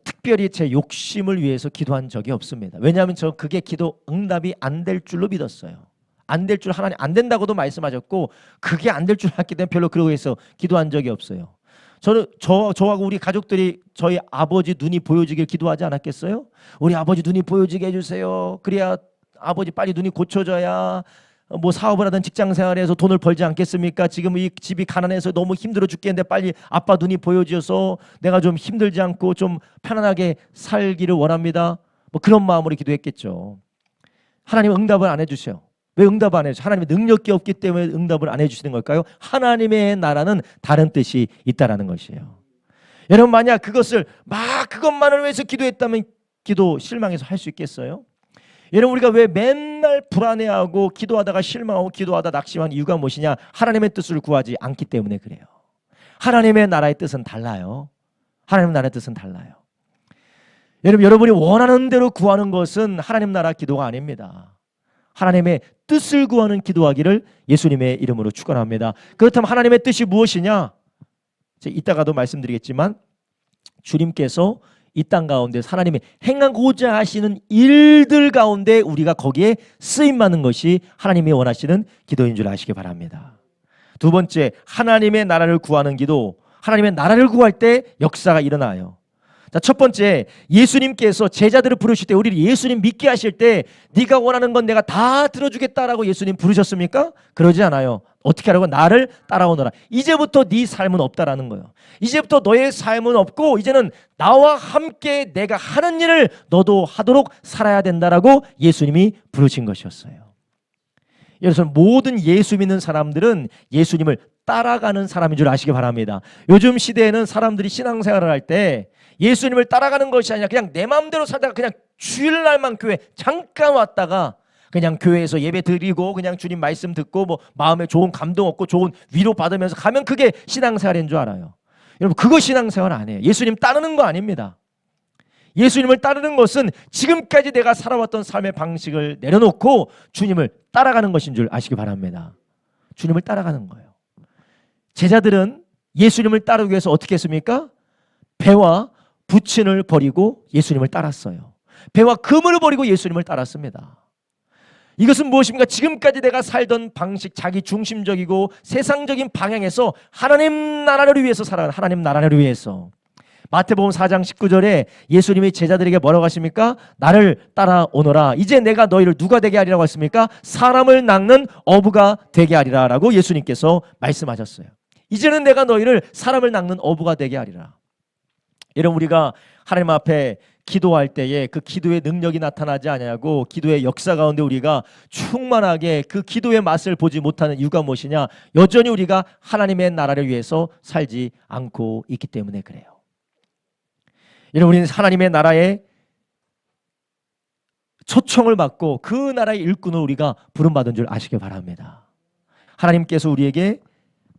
특별히 제 욕심을 위해서 기도한 적이 없습니다. 왜냐하면 저 그게 기도 응답이 안 될 줄로 믿었어요. 안 될 줄 하나님 안 된다고도 말씀하셨고 그게 안 될 줄 알기 때문에 별로 그러고 해서 기도한 적이 없어요. 저하고 우리 가족들이 저희 아버지 눈이 보여지길 기도하지 않았겠어요? 우리 아버지 눈이 보여지게 해주세요. 그래야 아버지 빨리 눈이 고쳐져야 뭐 사업을 하든 직장 생활에서 돈을 벌지 않겠습니까? 지금 이 집이 가난해서 너무 힘들어 죽겠는데 빨리 아빠 눈이 보여져서 내가 좀 힘들지 않고 좀 편안하게 살기를 원합니다. 뭐 그런 마음으로 기도했겠죠. 하나님 응답을 안 해주세요. 왜 응답 안 해주세요? 하나님의 능력이 없기 때문에 응답을 안 해주시는 걸까요? 하나님의 나라는 다른 뜻이 있다라는 것이에요. 여러분, 만약 그것만을 위해서 기도했다면 기도 실망해서 할 수 있겠어요? 여러분, 우리가 왜 맨날 불안해하고 기도하다가 실망하고 기도하다 낙심한 이유가 무엇이냐? 하나님의 뜻을 구하지 않기 때문에 그래요. 하나님의 나라의 뜻은 달라요. 하나님 나라의 뜻은 달라요. 여러분이 원하는 대로 구하는 것은 하나님 나라 기도가 아닙니다. 하나님의 뜻을 구하는 기도하기를 예수님의 이름으로 축원합니다. 그렇다면 하나님의 뜻이 무엇이냐? 이따가도 말씀드리겠지만 주님께서 이 땅 가운데 하나님이 행하고자 하시는 일들 가운데 우리가 거기에 쓰임받는 것이 하나님이 원하시는 기도인 줄 아시기 바랍니다. 두 번째, 하나님의 나라를 구하는 기도. 하나님의 나라를 구할 때 역사가 일어나요. 자, 첫 번째, 예수님께서 제자들을 부르실 때, 우리를 예수님 믿게 하실 때 네가 원하는 건 내가 다 들어주겠다라고 예수님 부르셨습니까? 그러지 않아요. 어떻게 하라고? 나를 따라오너라. 이제부터 네 삶은 없다라는 거예요. 이제부터 너의 삶은 없고 이제는 나와 함께 내가 하는 일을 너도 하도록 살아야 된다라고 예수님이 부르신 것이었어요. 그래서 모든 예수 믿는 사람들은 예수님을 따라가는 사람인 줄 아시기 바랍니다. 요즘 시대에는 사람들이 신앙생활을 할 때 예수님을 따라가는 것이 아니라 그냥 내 마음대로 살다가 그냥 주일날만 교회 잠깐 왔다가 그냥 교회에서 예배 드리고 그냥 주님 말씀 듣고 뭐 마음에 좋은 감동 얻고 좋은 위로 받으면서 가면 그게 신앙생활인 줄 알아요. 여러분, 그거 신앙생활 아니에요. 예수님 따르는 거 아닙니다. 예수님을 따르는 것은 지금까지 내가 살아왔던 삶의 방식을 내려놓고 주님을 따라가는 것인 줄 아시기 바랍니다. 주님을 따라가는 거예요. 제자들은 예수님을 따르기 위해서 어떻게 했습니까? 배와 부친을 버리고 예수님을 따랐어요. 배와 금을 버리고 예수님을 따랐습니다. 이것은 무엇입니까? 지금까지 내가 살던 방식, 자기 중심적이고 세상적인 방향에서 하나님 나라를 위해서 살아가는, 하나님 나라를 위해서. 마태복음 4장 19절에 예수님이 제자들에게 뭐라고 하십니까? 나를 따라오너라. 이제 내가 너희를 누가 되게 하리라고 했습니까? 사람을 낚는 어부가 되게 하리라 라고 예수님께서 말씀하셨어요. 이제는 내가 너희를 사람을 낚는 어부가 되게 하리라. 여러분, 우리가 하나님 앞에 기도할 때에 그 기도의 능력이 나타나지 않냐고, 기도의 역사 가운데 우리가 충만하게 그 기도의 맛을 보지 못하는 이유가 무엇이냐? 여전히 우리가 하나님의 나라를 위해서 살지 않고 있기 때문에 그래요. 여러분, 우리는 하나님의 나라에 초청을 받고 그 나라의 일꾼으로 우리가 부름받은 줄 아시기 바랍니다. 하나님께서 우리에게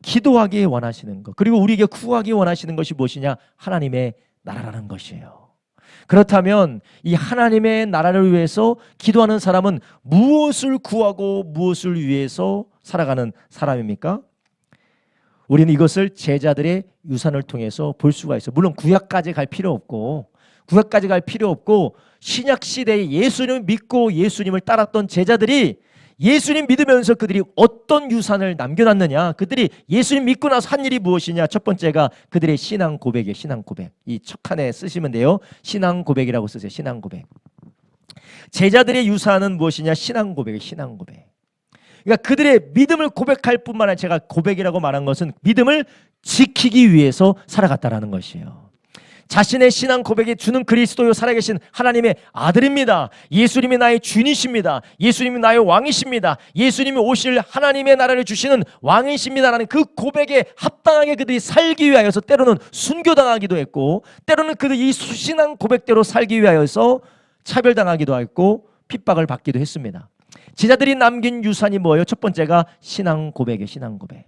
기도하기 원하시는 것, 그리고 우리에게 구하기 원하시는 것이 무엇이냐? 하나님의 나라라는 것이에요. 그렇다면 이 하나님의 나라를 위해서 기도하는 사람은 무엇을 구하고 무엇을 위해서 살아가는 사람입니까? 우리는 이것을 제자들의 유산을 통해서 볼 수가 있어요. 물론 구약까지 갈 필요 없고 신약 시대에 예수님을 믿고 예수님을 따랐던 제자들이 예수님 믿으면서 그들이 어떤 유산을 남겨놨느냐, 그들이 예수님 믿고 나서 한 일이 무엇이냐. 첫 번째가 그들의 신앙 고백이에요. 신앙 고백. 이 첫 칸에 쓰시면 돼요. 신앙 고백이라고 쓰세요. 신앙 고백. 제자들의 유산은 무엇이냐? 신앙 고백이에요. 신앙 고백. 그러니까 그들의 믿음을 고백할 뿐만 아니라, 제가 고백이라고 말한 것은 믿음을 지키기 위해서 살아갔다라는 것이에요. 자신의 신앙 고백에 주는 그리스도요 살아계신 하나님의 아들입니다. 예수님이 나의 주인이십니다. 예수님이 나의 왕이십니다. 예수님이 오실 하나님의 나라를 주시는 왕이십니다라는 그 고백에 합당하게 그들이 살기 위하여서 때로는 순교당하기도 했고, 때로는 그들이 이 신앙 고백대로 살기 위하여서 차별당하기도 했고 핍박을 받기도 했습니다. 제자들이 남긴 유산이 뭐예요? 첫 번째가 신앙 고백이에요. 신앙 고백.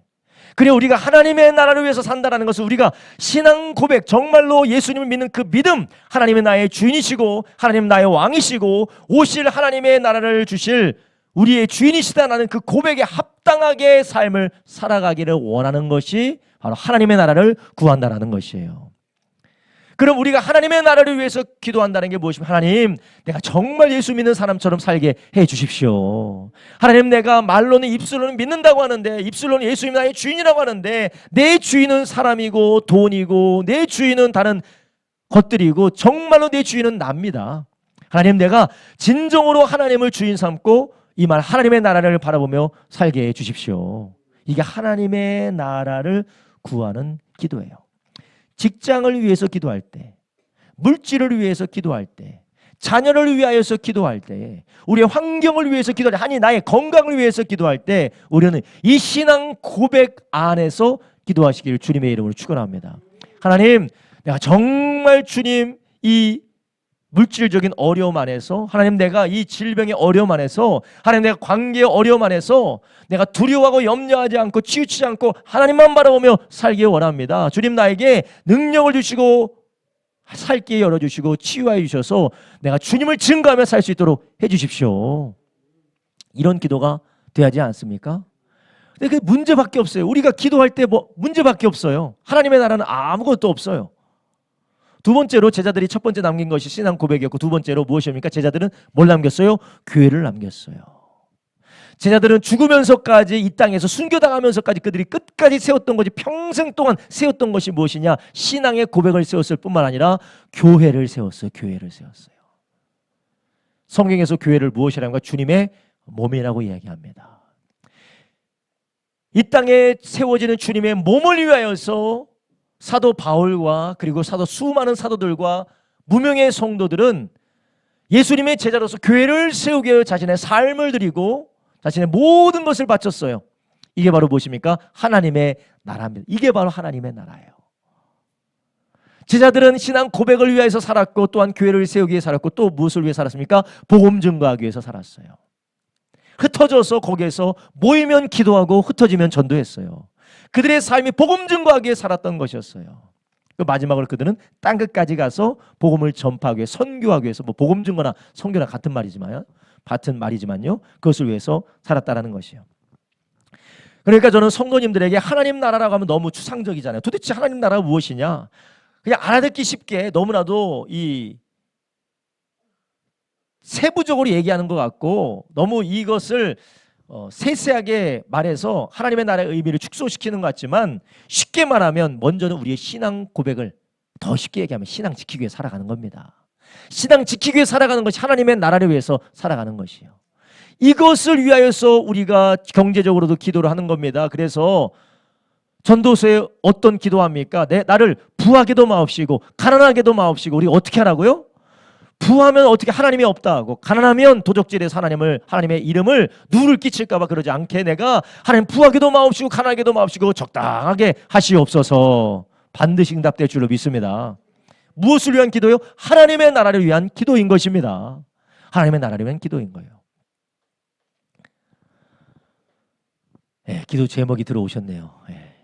그래서 우리가 하나님의 나라를 위해서 산다는 것은 우리가 신앙 고백, 정말로 예수님을 믿는 그 믿음, 하나님은 나의 주인이시고 하나님 나의 왕이시고 오실 하나님의 나라를 주실 우리의 주인이시다라는 그 고백에 합당하게 삶을 살아가기를 원하는 것이 바로 하나님의 나라를 구한다는 것이에요. 그럼 우리가 하나님의 나라를 위해서 기도한다는 게 무엇이면, 하나님, 내가 정말 예수 믿는 사람처럼 살게 해 주십시오. 하나님, 내가 말로는 입술로는 믿는다고 하는데, 입술로는 예수님 나의 주인이라고 하는데 내 주인은 사람이고 돈이고 내 주인은 다른 것들이고 정말로 내 주인은 납니다. 하나님, 내가 진정으로 하나님을 주인 삼고 이 말 하나님의 나라를 바라보며 살게 해 주십시오. 이게 하나님의 나라를 구하는 기도예요. 직장을 위해서 기도할 때, 물질을 위해서 기도할 때, 자녀를 위하여서 기도할 때, 우리의 환경을 위해서 기도할 때, 아니 나의 건강을 위해서 기도할 때 우리는 이 신앙 고백 안에서 기도하시기를 주님의 이름으로 축원합니다. 하나님, 내가 정말 주님 이 물질적인 어려움 안에서, 하나님 내가 이 질병의 어려움 안에서, 하나님 내가 관계의 어려움 안에서 내가 두려워하고 염려하지 않고 치우치지 않고 하나님만 바라보며 살기 원합니다. 주님, 나에게 능력을 주시고 살 길 열어주시고 치유해 주셔서 내가 주님을 증거하며 살 수 있도록 해주십시오. 이런 기도가 돼야지 않습니까? 근데 그 문제밖에 없어요. 우리가 기도할 때 뭐 문제밖에 없어요. 하나님의 나라는 아무것도 없어요. 두 번째로 제자들이 첫 번째 남긴 것이 신앙 고백이었고, 두 번째로 무엇입니까? 제자들은 뭘 남겼어요? 교회를 남겼어요. 제자들은 죽으면서까지 이 땅에서 순교당하면서까지 그들이 끝까지 세웠던 것이, 평생 동안 세웠던 것이 무엇이냐? 신앙의 고백을 세웠을 뿐만 아니라 교회를 세웠어요. 교회를 세웠어요. 성경에서 교회를 무엇이라는가? 주님의 몸이라고 이야기합니다. 이 땅에 세워지는 주님의 몸을 위하여서 사도 바울과 그리고 수많은 사도들과 무명의 성도들은 예수님의 제자로서 교회를 세우기 위해 자신의 삶을 드리고 자신의 모든 것을 바쳤어요. 이게 바로 무엇입니까? 하나님의 나라입니다. 이게 바로 하나님의 나라예요. 제자들은 신앙 고백을 위해서 살았고 또한 교회를 세우기 위해 살았고 또 무엇을 위해 살았습니까? 복음 증거하기 위해서 살았어요. 흩어져서 거기에서 모이면 기도하고 흩어지면 전도했어요. 그들의 삶이 복음 증거하기 위해 살았던 것이었어요. 마지막으로 그들은 땅끝까지 가서 복음을 전파하기 위해, 선교하기 위해서, 뭐 복음 증거나 선교나 같은 말이지만요, 그것을 위해서 살았다라는 것이에요. 그러니까 저는 성도님들에게 하나님 나라라고 하면 너무 추상적이잖아요. 도대체 하나님 나라가 무엇이냐? 그냥 알아듣기 쉽게 너무나도 이 세부적으로 얘기하는 것 같고 너무 이것을 세세하게 말해서 하나님의 나라의 의미를 축소시키는 것 같지만, 쉽게 말하면 먼저는 우리의 신앙 고백을, 더 쉽게 얘기하면 신앙 지키기 위해 살아가는 겁니다. 신앙 지키기 위해 살아가는 것이 하나님의 나라를 위해서 살아가는 것이요. 이것을 위하여서 우리가 경제적으로도 기도를 하는 겁니다. 그래서 전도서에 어떤 기도합니까? 나를 부하게도 마옵시고 가난하게도 마옵시고. 우리가 어떻게 하라고요? 부하면 어떻게 하나님이 없다 하고, 가난하면 도적질에서 하나님의 이름을 누를 끼칠까 봐 그러지 않게 내가 하나님 부하게도 마옵시고 가난하게도 마옵시고 적당하게 하시옵소서. 반드시 응답될 줄로 믿습니다. 무엇을 위한 기도요? 하나님의 나라를 위한 기도인 것입니다. 하나님의 나라를 위한 기도인 거예요. 네, 기도 제목이 들어오셨네요. 네,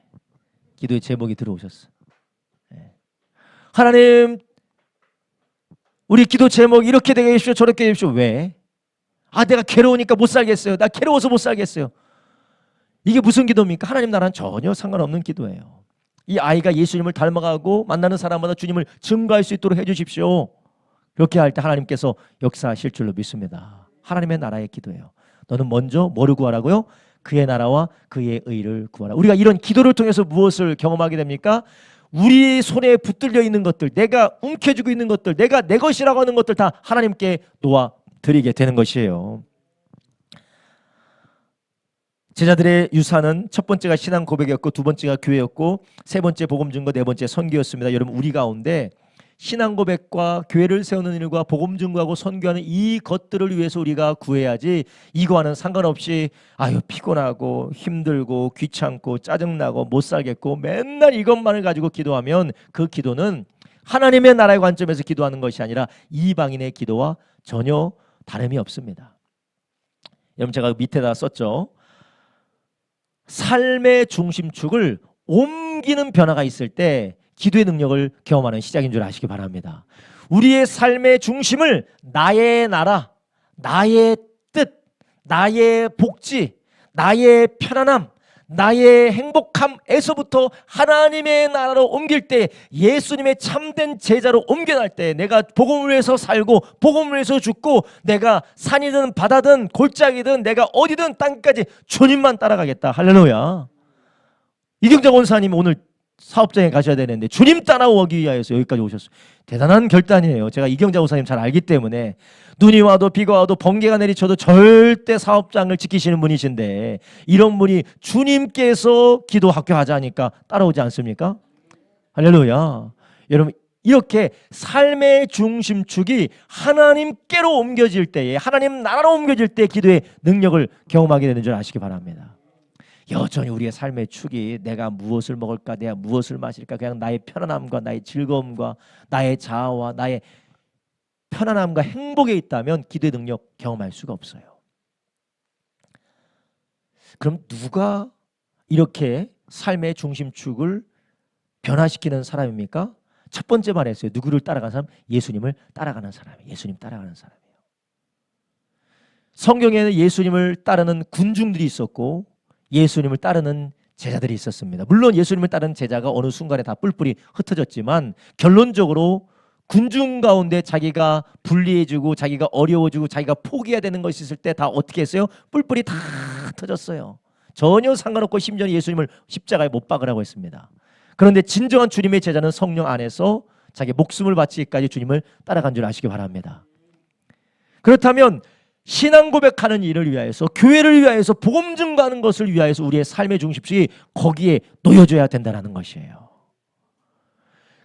기도의 제목이 들어오셨어. 네. 하나님, 우리 기도 제목 이렇게 되게 해주십시오, 저렇게 해주십시오. 왜? 내가 괴로우니까 못 살겠어요. 나 괴로워서 못 살겠어요. 이게 무슨 기도입니까? 하나님 나라는 전혀 상관없는 기도예요. 이 아이가 예수님을 닮아가고 만나는 사람마다 주님을 증거할 수 있도록 해주십시오. 그렇게 할 때 하나님께서 역사하실 줄로 믿습니다. 하나님의 나라의 기도예요. 너는 먼저 뭐를 구하라고요? 그의 나라와 그의 의를 구하라. 우리가 이런 기도를 통해서 무엇을 경험하게 됩니까? 우리 손에 붙들려 있는 것들, 내가 움켜쥐고 있는 것들, 내가 내 것이라고 하는 것들 다 하나님께 놓아드리게 되는 것이에요. 제자들의 유산은 첫 번째가 신앙 고백이었고, 두 번째가 교회였고, 세 번째 복음 증거, 네 번째 선교였습니다. 여러분, 우리 가운데 신앙 고백과 교회를 세우는 일과 복음 증거하고 선교하는 이 것들을 위해서 우리가 구해야지, 이거와는 상관없이 피곤하고 힘들고 귀찮고 짜증나고 못 살겠고 맨날 이것만을 가지고 기도하면 그 기도는 하나님의 나라의 관점에서 기도하는 것이 아니라 이방인의 기도와 전혀 다름이 없습니다. 여러분, 제가 밑에다 썼죠. 삶의 중심축을 옮기는 변화가 있을 때 기도의 능력을 경험하는 시작인 줄 아시기 바랍니다. 우리의 삶의 중심을 나의 나라, 나의 뜻, 나의 복지, 나의 편안함, 나의 행복함에서부터 하나님의 나라로 옮길 때, 예수님의 참된 제자로 옮겨날 때, 내가 복음을 위해서 살고 복음을 위해서 죽고, 내가 산이든 바다든 골짜기든 내가 어디든 땅까지 주님만 따라가겠다. 할렐루야. 이경자 원사님 오늘 사업장에 가셔야 되는데 주님 따라오기 위하여서 여기까지 오셨어요. 대단한 결단이에요. 제가 이경자 원사님 잘 알기 때문에, 눈이 와도 비가 와도 번개가 내리쳐도 절대 사업장을 지키시는 분이신데, 이런 분이 주님께서 기도 학교 하자니까 따라오지 않습니까? 할렐루야. 여러분, 이렇게 삶의 중심축이 하나님께로 옮겨질 때에, 하나님 나라로 옮겨질 때 기도의 능력을 경험하게 되는 줄 아시기 바랍니다. 여전히 우리의 삶의 축이 내가 무엇을 먹을까, 내가 무엇을 마실까, 그냥 나의 편안함과 나의 즐거움과 나의 자아와 나의 편안함과 행복에 있다면 기도의 능력 경험할 수가 없어요. 그럼 누가 이렇게 삶의 중심축을 변화시키는 사람입니까? 첫 번째 말했어요. 누구를 따라가는 사람? 예수님을 따라가는 사람이에요. 예수님 따라가는 사람이에요. 성경에는 예수님을 따르는 군중들이 있었고 예수님을 따르는 제자들이 있었습니다. 물론 예수님을 따르는 제자가 어느 순간에 다 뿔뿔이 흩어졌지만, 결론적으로 군중 가운데 자기가 불리해지고 자기가 어려워지고 자기가 포기해야 되는 것이 있을 때 다 어떻게 했어요? 뿔뿔이 다 터졌어요. 전혀 상관없고 심지어 예수님을 십자가에 못 박으라고 했습니다. 그런데 진정한 주님의 제자는 성령 안에서 자기 목숨을 바치기까지 주님을 따라간 줄 아시기 바랍니다. 그렇다면 신앙 고백하는 일을 위하여서, 교회를 위하여서, 복음 증거하는 것을 위하여서 우리의 삶의 중심축이 거기에 놓여져야 된다는 것이에요.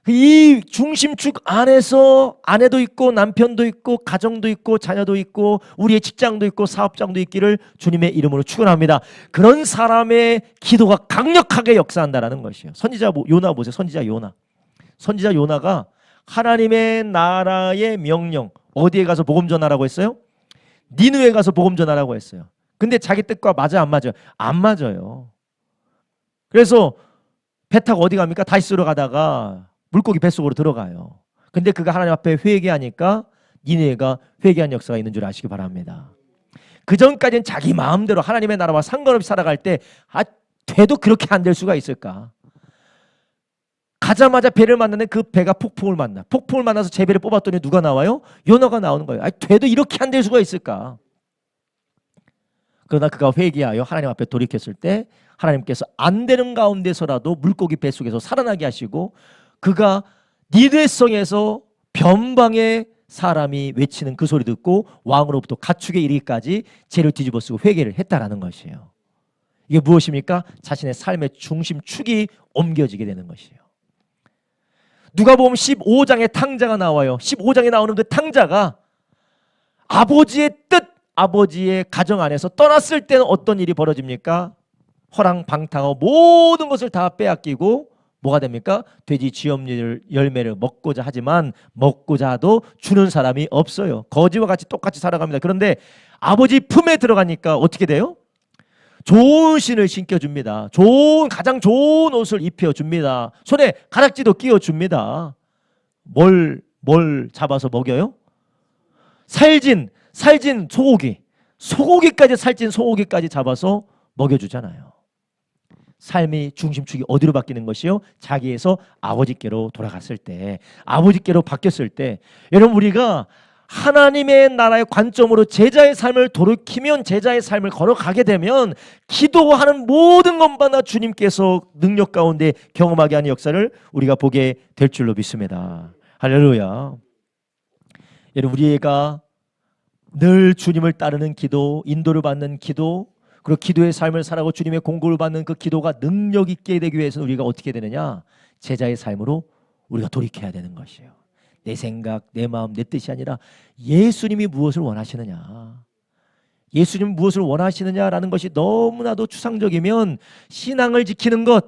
이 중심축 안에서 아내도 있고 남편도 있고 가정도 있고 자녀도 있고 우리의 직장도 있고 사업장도 있기를 주님의 이름으로 축원합니다. 그런 사람의 기도가 강력하게 역사한다는 것이에요. 선지자 요나 보세요. 선지자 요나가 하나님의 나라의 명령, 어디에 가서 복음 전하라고 했어요? 니느웨에 가서 복음 전하라고 했어요. 근데 자기 뜻과 맞아 안 맞아요? 안 맞아요. 그래서 배 타고 어디 갑니까? 다시스로 가다가 물고기 뱃속으로 들어가요. 근데 그가 하나님 앞에 회개하니까 니느웨가 회개한 역사가 있는 줄 아시기 바랍니다. 그 전까지는 자기 마음대로 하나님의 나라와 상관없이 살아갈 때 돼도 그렇게 안 될 수가 있을까? 가자마자 배를 만나는 그 배가 폭풍을 만나서 제 배를 뽑았더니 누가 나와요? 요나가 나오는 거예요. 돼도 이렇게 안 될 수가 있을까? 그러나 그가 회개하여 하나님 앞에 돌이켰을 때 하나님께서 안 되는 가운데서라도 물고기 뱃속에서 살아나게 하시고, 그가 니느웨성에서 변방의 사람이 외치는 그 소리 듣고 왕으로부터 가축에 이르기까지 죄를 뒤집어 쓰고 회개를 했다라는 것이에요. 이게 무엇입니까? 자신의 삶의 중심축이 옮겨지게 되는 것이에요. 누가복음 15장에 탕자가 나와요. 15장에 나오는 그 탕자가 아버지의 뜻, 아버지의 가정 안에서 떠났을 때는 어떤 일이 벌어집니까? 허랑방탕하고 모든 것을 다 빼앗기고 뭐가 됩니까? 돼지 쥐엄 열매를 먹고자 하지만 먹고자 하도 주는 사람이 없어요. 거지와 같이 똑같이 살아갑니다. 그런데 아버지 품에 들어가니까 어떻게 돼요? 좋은 신을 신겨줍니다. 가장 좋은 옷을 입혀줍니다. 손에 가락지도 끼워줍니다. 뭘 잡아서 먹여요? 살진 소고기까지, 살찐 소고기까지 잡아서 먹여주잖아요. 삶의 중심축이 어디로 바뀌는 것이요? 자기에서 아버지께로 돌아갔을 때, 아버지께로 바뀌었을 때, 여러분 우리가 하나님의 나라의 관점으로 제자의 삶을 돌이키면, 제자의 삶을 걸어가게 되면 기도하는 모든 것마다 주님께서 능력 가운데 경험하게 하는 역사를 우리가 보게 될 줄로 믿습니다. 할렐루야. 여러분 우리가 늘 주님을 따르는 기도, 인도를 받는 기도, 그리고 기도의 삶을 살아가고 주님의 공급을 받는 그 기도가 능력 있게 되기 위해서는 우리가 어떻게 되느냐? 제자의 삶으로 우리가 돌이켜야 되는 것이에요. 내 생각, 내 마음, 내 뜻이 아니라 예수님이 무엇을 원하시느냐, 예수님이 무엇을 원하시느냐라는 것이 너무나도 추상적이면 신앙을 지키는 것,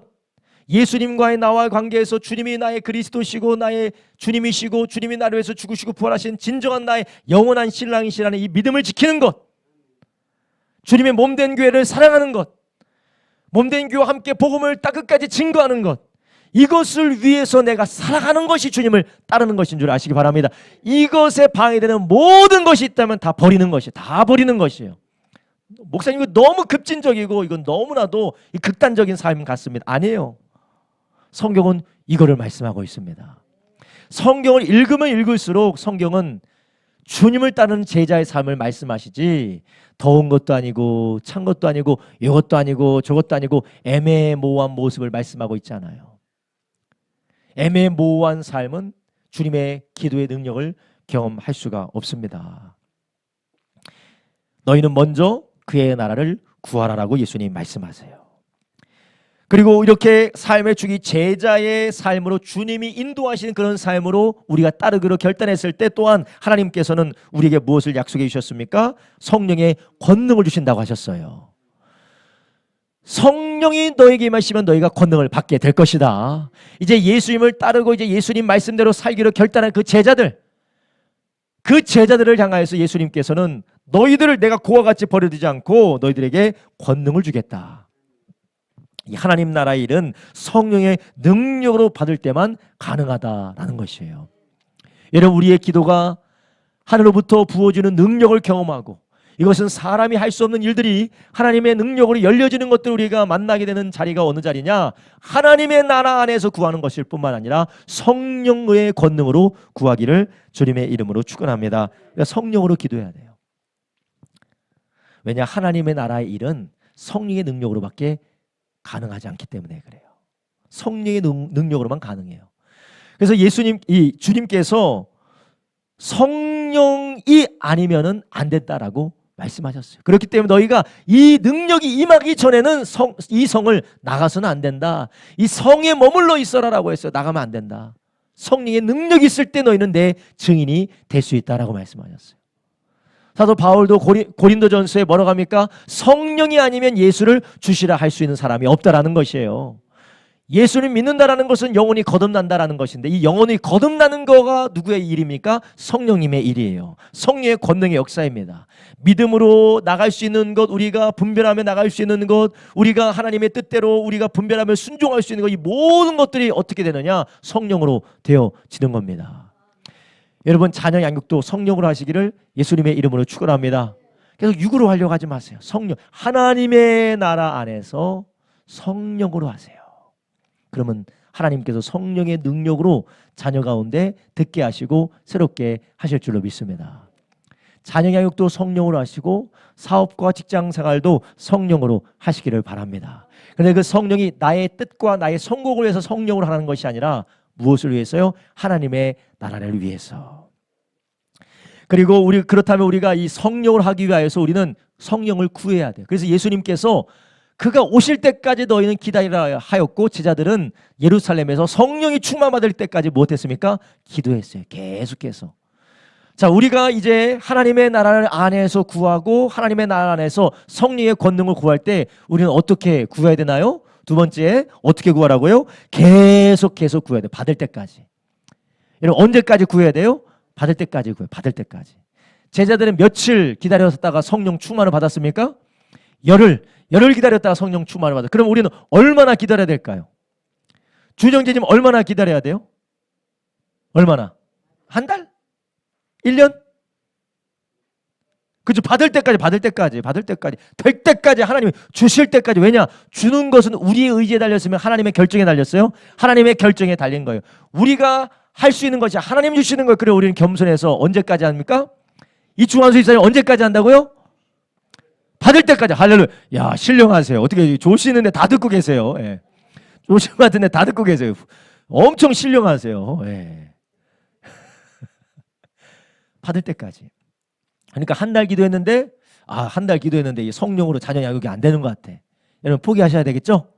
예수님과의 나와의 관계에서 주님이 나의 그리스도시고 나의 주님이시고 주님이 나를 위해서 죽으시고 부활하신 진정한 나의 영원한 신랑이시라는 이 믿음을 지키는 것, 주님의 몸된 교회를 사랑하는 것, 몸된 교회와 함께 복음을 끝까지 증거하는 것, 이것을 위해서 내가 살아가는 것이 주님을 따르는 것인 줄 아시기 바랍니다. 이것에 방해되는 모든 것이 있다면 다 버리는 것이에요. 목사님 이거 너무 급진적이고 이건 너무나도 극단적인 삶 같습니다. 아니에요. 성경은 이거를 말씀하고 있습니다. 성경을 읽으면 읽을수록 성경은 주님을 따르는 제자의 삶을 말씀하시지, 더운 것도 아니고 찬 것도 아니고 이것도 아니고 저것도 아니고 애매모호한 모습을 말씀하고 있잖아요. 애매모호한 삶은 주님의 기도의 능력을 경험할 수가 없습니다. 너희는 먼저 그의 나라를 구하라라고 예수님 말씀하세요. 그리고 이렇게 삶의 축이 제자의 삶으로 주님이 인도하시는 그런 삶으로 우리가 따르기로 결단했을 때 또한 하나님께서는 우리에게 무엇을 약속해 주셨습니까? 성령의 권능을 주신다고 하셨어요. 성령이 너에게 임하시면 너희가 권능을 받게 될 것이다. 이제 예수님을 따르고 이제 예수님 말씀대로 살기로 결단한 그 제자들을 향하여서 예수님께서는 너희들을 내가 고와 같이 버려두지 않고 너희들에게 권능을 주겠다. 이 하나님 나라의 일은 성령의 능력으로 받을 때만 가능하다라는 것이에요. 여러분 우리의 기도가 하늘로부터 부어주는 능력을 경험하고, 이것은 사람이 할 수 없는 일들이 하나님의 능력으로 열려지는 것들 우리가 만나게 되는 자리가 어느 자리냐? 하나님의 나라 안에서 구하는 것일 뿐만 아니라 성령의 권능으로 구하기를 주님의 이름으로 축원합니다. 그러니까 성령으로 기도해야 돼요. 왜냐? 하나님의 나라의 일은 성령의 능력으로밖에 가능하지 않기 때문에 그래요. 성령의 능력으로만 가능해요. 그래서 주님께서 성령이 아니면은 안 된다라고 말씀하셨어요. 그렇기 때문에 너희가 이 능력이 임하기 전에는 이 성을 나가서는 안 된다. 이 성에 머물러 있어라라고 했어요. 나가면 안 된다. 성령의 능력이 있을 때 너희는 내 증인이 될 수 있다라고 말씀하셨어요. 사도 바울도 고린도전서에 뭐라고 합니까? 성령이 아니면 예수를 주시라 할 수 있는 사람이 없다라는 것이에요. 예수를 믿는다라는 것은 영혼이 거듭난다라는 것인데, 이 영혼이 거듭나는 거가 누구의 일입니까? 성령님의 일이에요. 성령의 권능의 역사입니다. 믿음으로 나갈 수 있는 것, 우리가 분별하며 나갈 수 있는 것, 우리가 하나님의 뜻대로 우리가 분별하며 순종할 수 있는 것, 이 모든 것들이 어떻게 되느냐? 성령으로 되어지는 겁니다. 여러분, 자녀 양육도 성령으로 하시기를 예수님의 이름으로 축원합니다. 계속 육으로 하려고 하지 마세요. 성령, 하나님의 나라 안에서 성령으로 하세요. 그러면 하나님께서 성령의 능력으로 자녀 가운데 듣게 하시고 새롭게 하실 줄로 믿습니다. 자녀 양육도 성령으로 하시고 사업과 직장 생활도 성령으로 하시기를 바랍니다. 그런데 그 성령이 나의 뜻과 나의 성공을 위해서 성령으로 하는 것이 아니라 무엇을 위해서요? 하나님의 나라를 위해서. 그리고 그렇다면 우리가 이 성령을 하기 위하여서 우리는 성령을 구해야 돼요. 그래서 예수님께서 그가 오실 때까지 너희는 기다리라 하였고, 제자들은 예루살렘에서 성령이 충만받을 때까지 무엇했습니까? 기도했어요. 계속해서. 자, 우리가 이제 하나님의 나라를 안에서 구하고 하나님의 나라 안에서 성령의 권능을 구할 때 우리는 어떻게 구해야 되나요? 두 번째, 어떻게 구하라고요? 계속해서 구해야 돼요. 받을 때까지. 여러분, 언제까지 구해야 돼요? 받을 때까지 구해요. 받을 때까지. 제자들은 며칠 기다렸다가 성령 충만을 받았습니까? 열흘 기다렸다가 성령 충만을 받았어요. 그럼 우리는 얼마나 기다려야 될까요? 주정제님 얼마나 기다려야 돼요? 얼마나? 한 달? 1년? 그죠? 받을 때까지 될 때까지 하나님이 주실 때까지. 왜냐? 주는 것은 우리의 의지에 달렸으면 하나님의 결정에 달렸어요. 하나님의 결정에 달린 거예요. 우리가 할 수 있는 것이 하나님 주시는 거예요. 그래, 우리는 겸손해서 언제까지 합니까? 이 중환수 입사님 언제까지 한다고요? 받을 때까지. 할렐루야. 야, 신령하세요. 어떻게 조시는데 다 듣고 계세요. 예. 조시 같은데 다 듣고 계세요. 엄청 신령하세요. 예. 받을 때까지. 그러니까 한 달 기도했는데 이 성령으로 자녀 양육이 안 되는 것 같아. 여러분, 포기하셔야 되겠죠?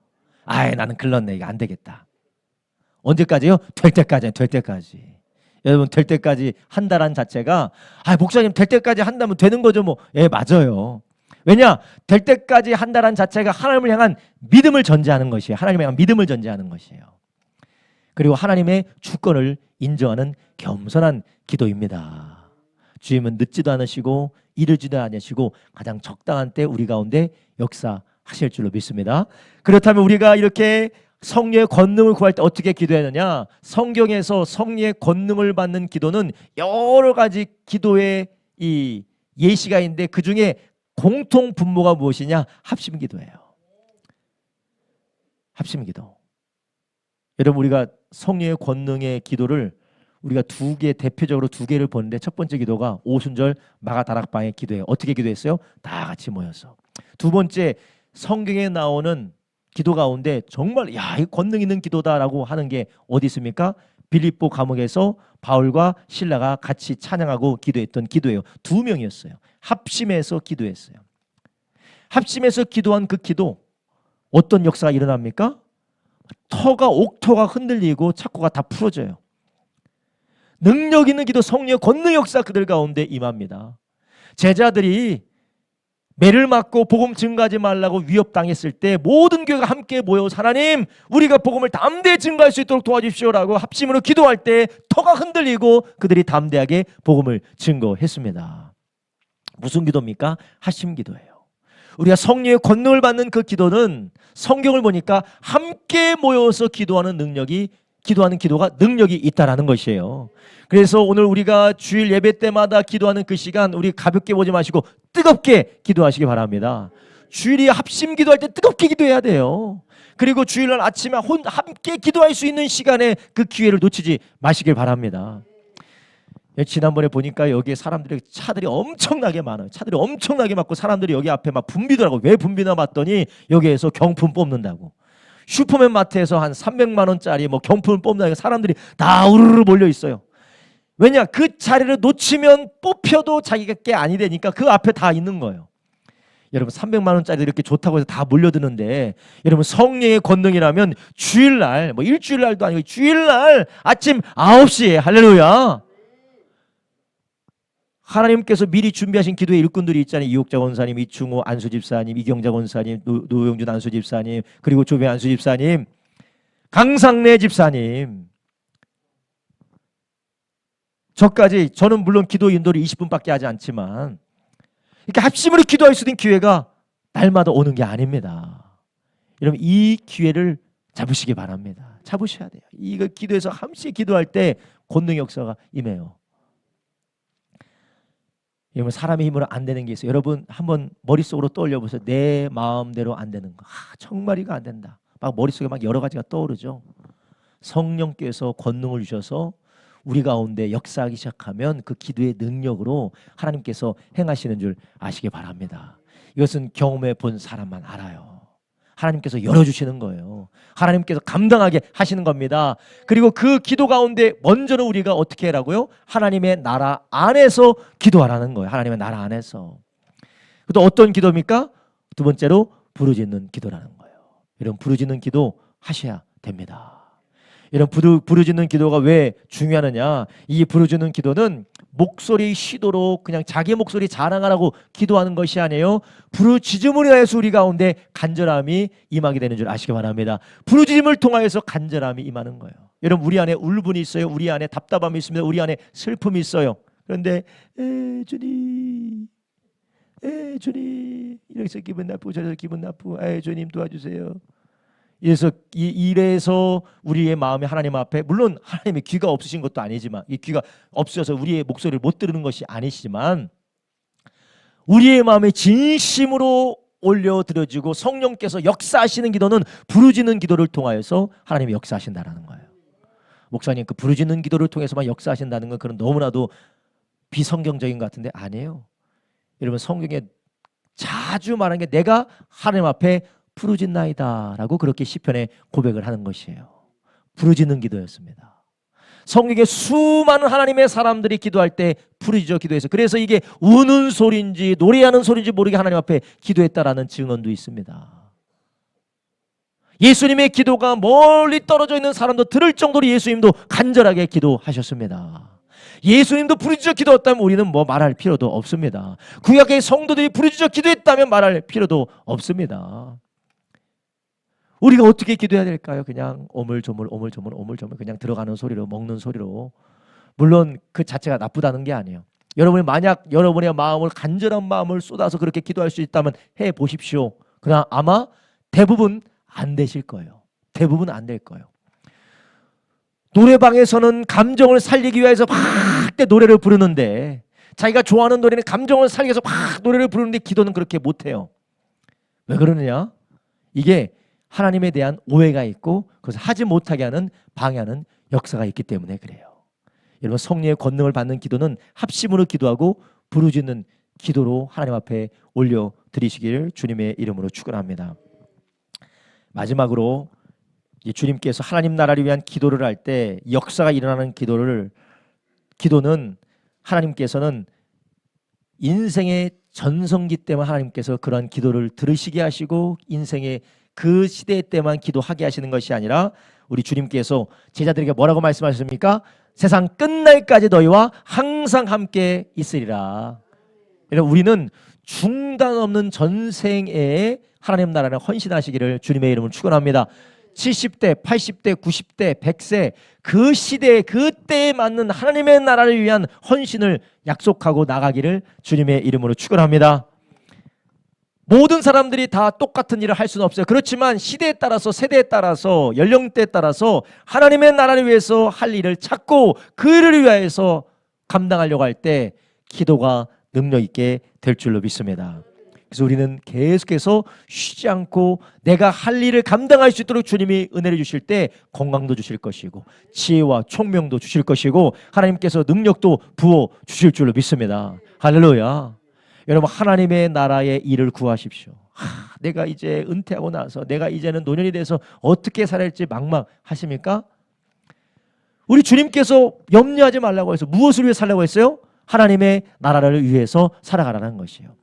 나는 글렀네. 이거 안 되겠다. 언제까지요? 될 때까지. 여러분, 될 때까지 한다란 자체가, 목사님 될 때까지 한다면 되는 거죠 뭐. 예, 맞아요. 왜냐? 될 때까지 한다란 자체가 하나님을 향한 믿음을 전제하는 것이에요. 하나님을 향한 믿음을 전제하는 것이에요. 그리고 하나님의 주권을 인정하는 겸손한 기도입니다. 주님은 늦지도 않으시고 이르지도 않으시고 가장 적당한 때 우리 가운데 역사하실 줄로 믿습니다. 그렇다면 우리가 이렇게 성령의 권능을 구할 때 어떻게 기도하느냐? 성경에서 성령의 권능을 받는 기도는 여러 가지 기도의 이 예시가 있는데, 그 중에 공통 분모가 무엇이냐? 합심기도예요. 합심기도. 여러분, 우리가 성령의 권능의 기도를 우리가 대표적으로 두 개를 보는데, 첫 번째 기도가 오순절 마가다락방의 기도예요. 어떻게 기도했어요? 다 같이 모여서. 두 번째, 성경에 나오는 기도 가운데 정말 이 권능 있는 기도다라고 하는 게 어디 있습니까? 빌립보 감옥에서 바울과 실라가 같이 찬양하고 기도했던 기도예요. 2명이었어요. 합심해서 기도했어요. 합심해서 기도한 그 기도, 어떤 역사가 일어납니까? 옥토가 흔들리고 착고가 다 풀어져요. 능력 있는 기도, 성령의 권능 역사 그들 가운데 임합니다. 제자들이 매를 맞고 복음 증가하지 말라고 위협당했을 때 모든 교회가 함께 모여 하나님, 우리가 복음을 담대히 증가할 수 있도록 도와주십시오라고 합심으로 기도할 때 터가 흔들리고 그들이 담대하게 복음을 증거했습니다. 무슨 기도입니까? 합심기도예요. 우리가 성령의 권능을 받는 그 기도는 성경을 보니까 함께 모여서 기도하는 기도가 능력이 있다라는 것이에요. 그래서 오늘 우리가 주일 예배 때마다 기도하는 그 시간, 우리 가볍게 보지 마시고 뜨겁게 기도하시기 바랍니다. 주일이 합심 기도할 때 뜨겁게 기도해야 돼요. 그리고 주일날 아침에 함께 기도할 수 있는 시간에 그 기회를 놓치지 마시길 바랍니다. 지난번에 보니까 여기에 사람들이 차들이 엄청나게 많아요. 차들이 엄청나게 많고 사람들이 여기 앞에 막 붐비더라고. 왜 붐비나 봤더니 여기에서 경품 뽑는다고. 슈퍼맨 마트에서 한 300만 원짜리 뭐 경품을 뽑는다고 사람들이 다 우르르 몰려 있어요. 왜냐? 그 자리를 놓치면 뽑혀도 자기가 게 아니 되니까 그 앞에 다 있는 거예요. 여러분 300만 원짜리 이렇게 좋다고 해서 다 몰려드는데 여러분 성령의 권능이라면 주일날 뭐 일주일날도 아니고 주일날 아침 9시에 할렐루야. 하나님께서 미리 준비하신 기도의 일꾼들이 있잖아요. 이옥자 권사님, 이충호 안수 집사님, 이경자 권사님, 노영준 안수 집사님, 그리고 조배 안수 집사님, 강상래 집사님. 저까지 저는 물론 기도 인도를 20분밖에 하지 않지만 이렇게 합심으로 기도할 수 있는 기회가 날마다 오는 게 아닙니다. 여러분 이 기회를 잡으시기 바랍니다. 잡으셔야 돼요. 이거 기도해서 함께 기도할 때 권능 역사가 임해요. 여러분 사람의 힘으로 안 되는 게 있어요. 여러분 한번 머릿속으로 떠올려 보세요. 내 마음대로 안 되는 거. 정말 이거 안 된다. 막 머릿속에 막 여러 가지가 떠오르죠. 성령께서 권능을 주셔서 우리 가운데 역사하기 시작하면 그 기도의 능력으로 하나님께서 행하시는 줄 아시기 바랍니다. 이것은 경험해 본 사람만 알아요. 하나님께서 열어주시는 거예요. 하나님께서 감당하게 하시는 겁니다. 그리고 그 기도 가운데 먼저는 우리가 어떻게 하라고요? 하나님의 나라 안에서 기도하라는 거예요. 하나님의 나라 안에서. 또 어떤 기도입니까? 두 번째로 부르짖는 기도라는 거예요. 이런 부르짖는 기도 하셔야 됩니다. 이런 부르짖는 기도가 왜 중요하느냐? 이 부르짖는 기도는 목소리 시도로 그냥 자기 목소리 자랑하라고 기도하는 것이 아니에요. 부르짖음을 위해서 우리 가운데 간절함이 임하게 되는 줄 아시기 바랍니다. 부르짖음을 통하여서 간절함이 임하는 거예요. 여러분 우리 안에 울분이 있어요. 우리 안에 답답함이 있습니다. 우리 안에 슬픔이 있어요. 그런데 주님 이래서 기분 나쁘고 저래서 기분 나쁘고 주님 도와주세요. 이래서 우리의 마음이 하나님 앞에 물론 하나님의 귀가 없으신 것도 아니지만 이 귀가 없어서 우리의 목소리를 못 들은 것이 아니시지만 우리의 마음에 진심으로 올려드려지고 성령께서 역사하시는 기도는 부르짖는 기도를 통하여서 하나님이 역사하신다는 거예요. 목사님 그 부르짖는 기도를 통해서만 역사하신다는 건 그런 너무나도 비성경적인 것 같은데 아니에요. 여러분 성경에 자주 말하는 게 내가 하나님 앞에 부르짖나이다 라고 그렇게 시편에 고백을 하는 것이에요. 부르짖는 기도였습니다. 성경에 수많은 하나님의 사람들이 기도할 때 부르짖어 기도해서 그래서 이게 우는 소리인지 노래하는 소리인지 모르게 하나님 앞에 기도했다라는 증언도 있습니다. 예수님의 기도가 멀리 떨어져 있는 사람도 들을 정도로 예수님도 간절하게 기도하셨습니다. 예수님도 부르짖어 기도했다면 우리는 뭐 말할 필요도 없습니다. 구약의 성도들이 부르짖어 기도했다면 말할 필요도 없습니다. 우리가 어떻게 기도해야 될까요? 그냥 오물조물 그냥 들어가는 소리로 먹는 소리로. 물론 그 자체가 나쁘다는 게 아니에요. 여러분이 만약 여러분의 마음을 간절한 마음을 쏟아서 그렇게 기도할 수 있다면 해보십시오. 그러나 아마 대부분 안 되실 거예요. 대부분 안 될 거예요. 노래방에서는 감정을 살리기 위해서 막 노래를 부르는데 자기가 좋아하는 노래는 감정을 살리기 위해서 막 노래를 부르는데 기도는 그렇게 못해요. 왜 그러느냐? 이게 하나님에 대한 오해가 있고 그것을 하지 못하게 하는 방해하는 역사가 있기 때문에 그래요. 여러분 성령의 권능을 받는 기도는 합심으로 기도하고 부르짖는 기도로 하나님 앞에 올려드리시기를 주님의 이름으로 축원합니다. 마지막으로 주님께서 하나님 나라를 위한 기도를 할 때 역사가 일어나는 기도는 하나님께서는 인생의 전성기 때만 하나님께서 그러한 기도를 들으시게 하시고 인생의 그 시대 때만 기도하게 하시는 것이 아니라 우리 주님께서 제자들에게 뭐라고 말씀하셨습니까? 세상 끝날까지 너희와 항상 함께 있으리라. 우리는 중단 없는 전생에 하나님 나라를 헌신하시기를 주님의 이름으로 축원합니다. 70대, 80대, 90대, 100세 그 시대에 그때에 맞는 하나님의 나라를 위한 헌신을 약속하고 나가기를 주님의 이름으로 축원합니다. 모든 사람들이 다 똑같은 일을 할 수는 없어요. 그렇지만 시대에 따라서 세대에 따라서 연령대에 따라서 하나님의 나라를 위해서 할 일을 찾고 그 일을 위해서 감당하려고 할 때 기도가 능력 있게 될 줄로 믿습니다. 그래서 우리는 계속해서 쉬지 않고 내가 할 일을 감당할 수 있도록 주님이 은혜를 주실 때 건강도 주실 것이고 지혜와 총명도 주실 것이고 하나님께서 능력도 부어 주실 줄로 믿습니다. 할렐루야. 여러분, 하나님의 나라의 일을 구하십시오. 내가 이제 은퇴하고 나서 내가 이제는 노년이 돼서 어떻게 살아야 할지 막막하십니까? 우리 주님께서 염려하지 말라고 해서 무엇을 위해 살라고 했어요? 하나님의 나라를 위해서 살아가라는 것이에요.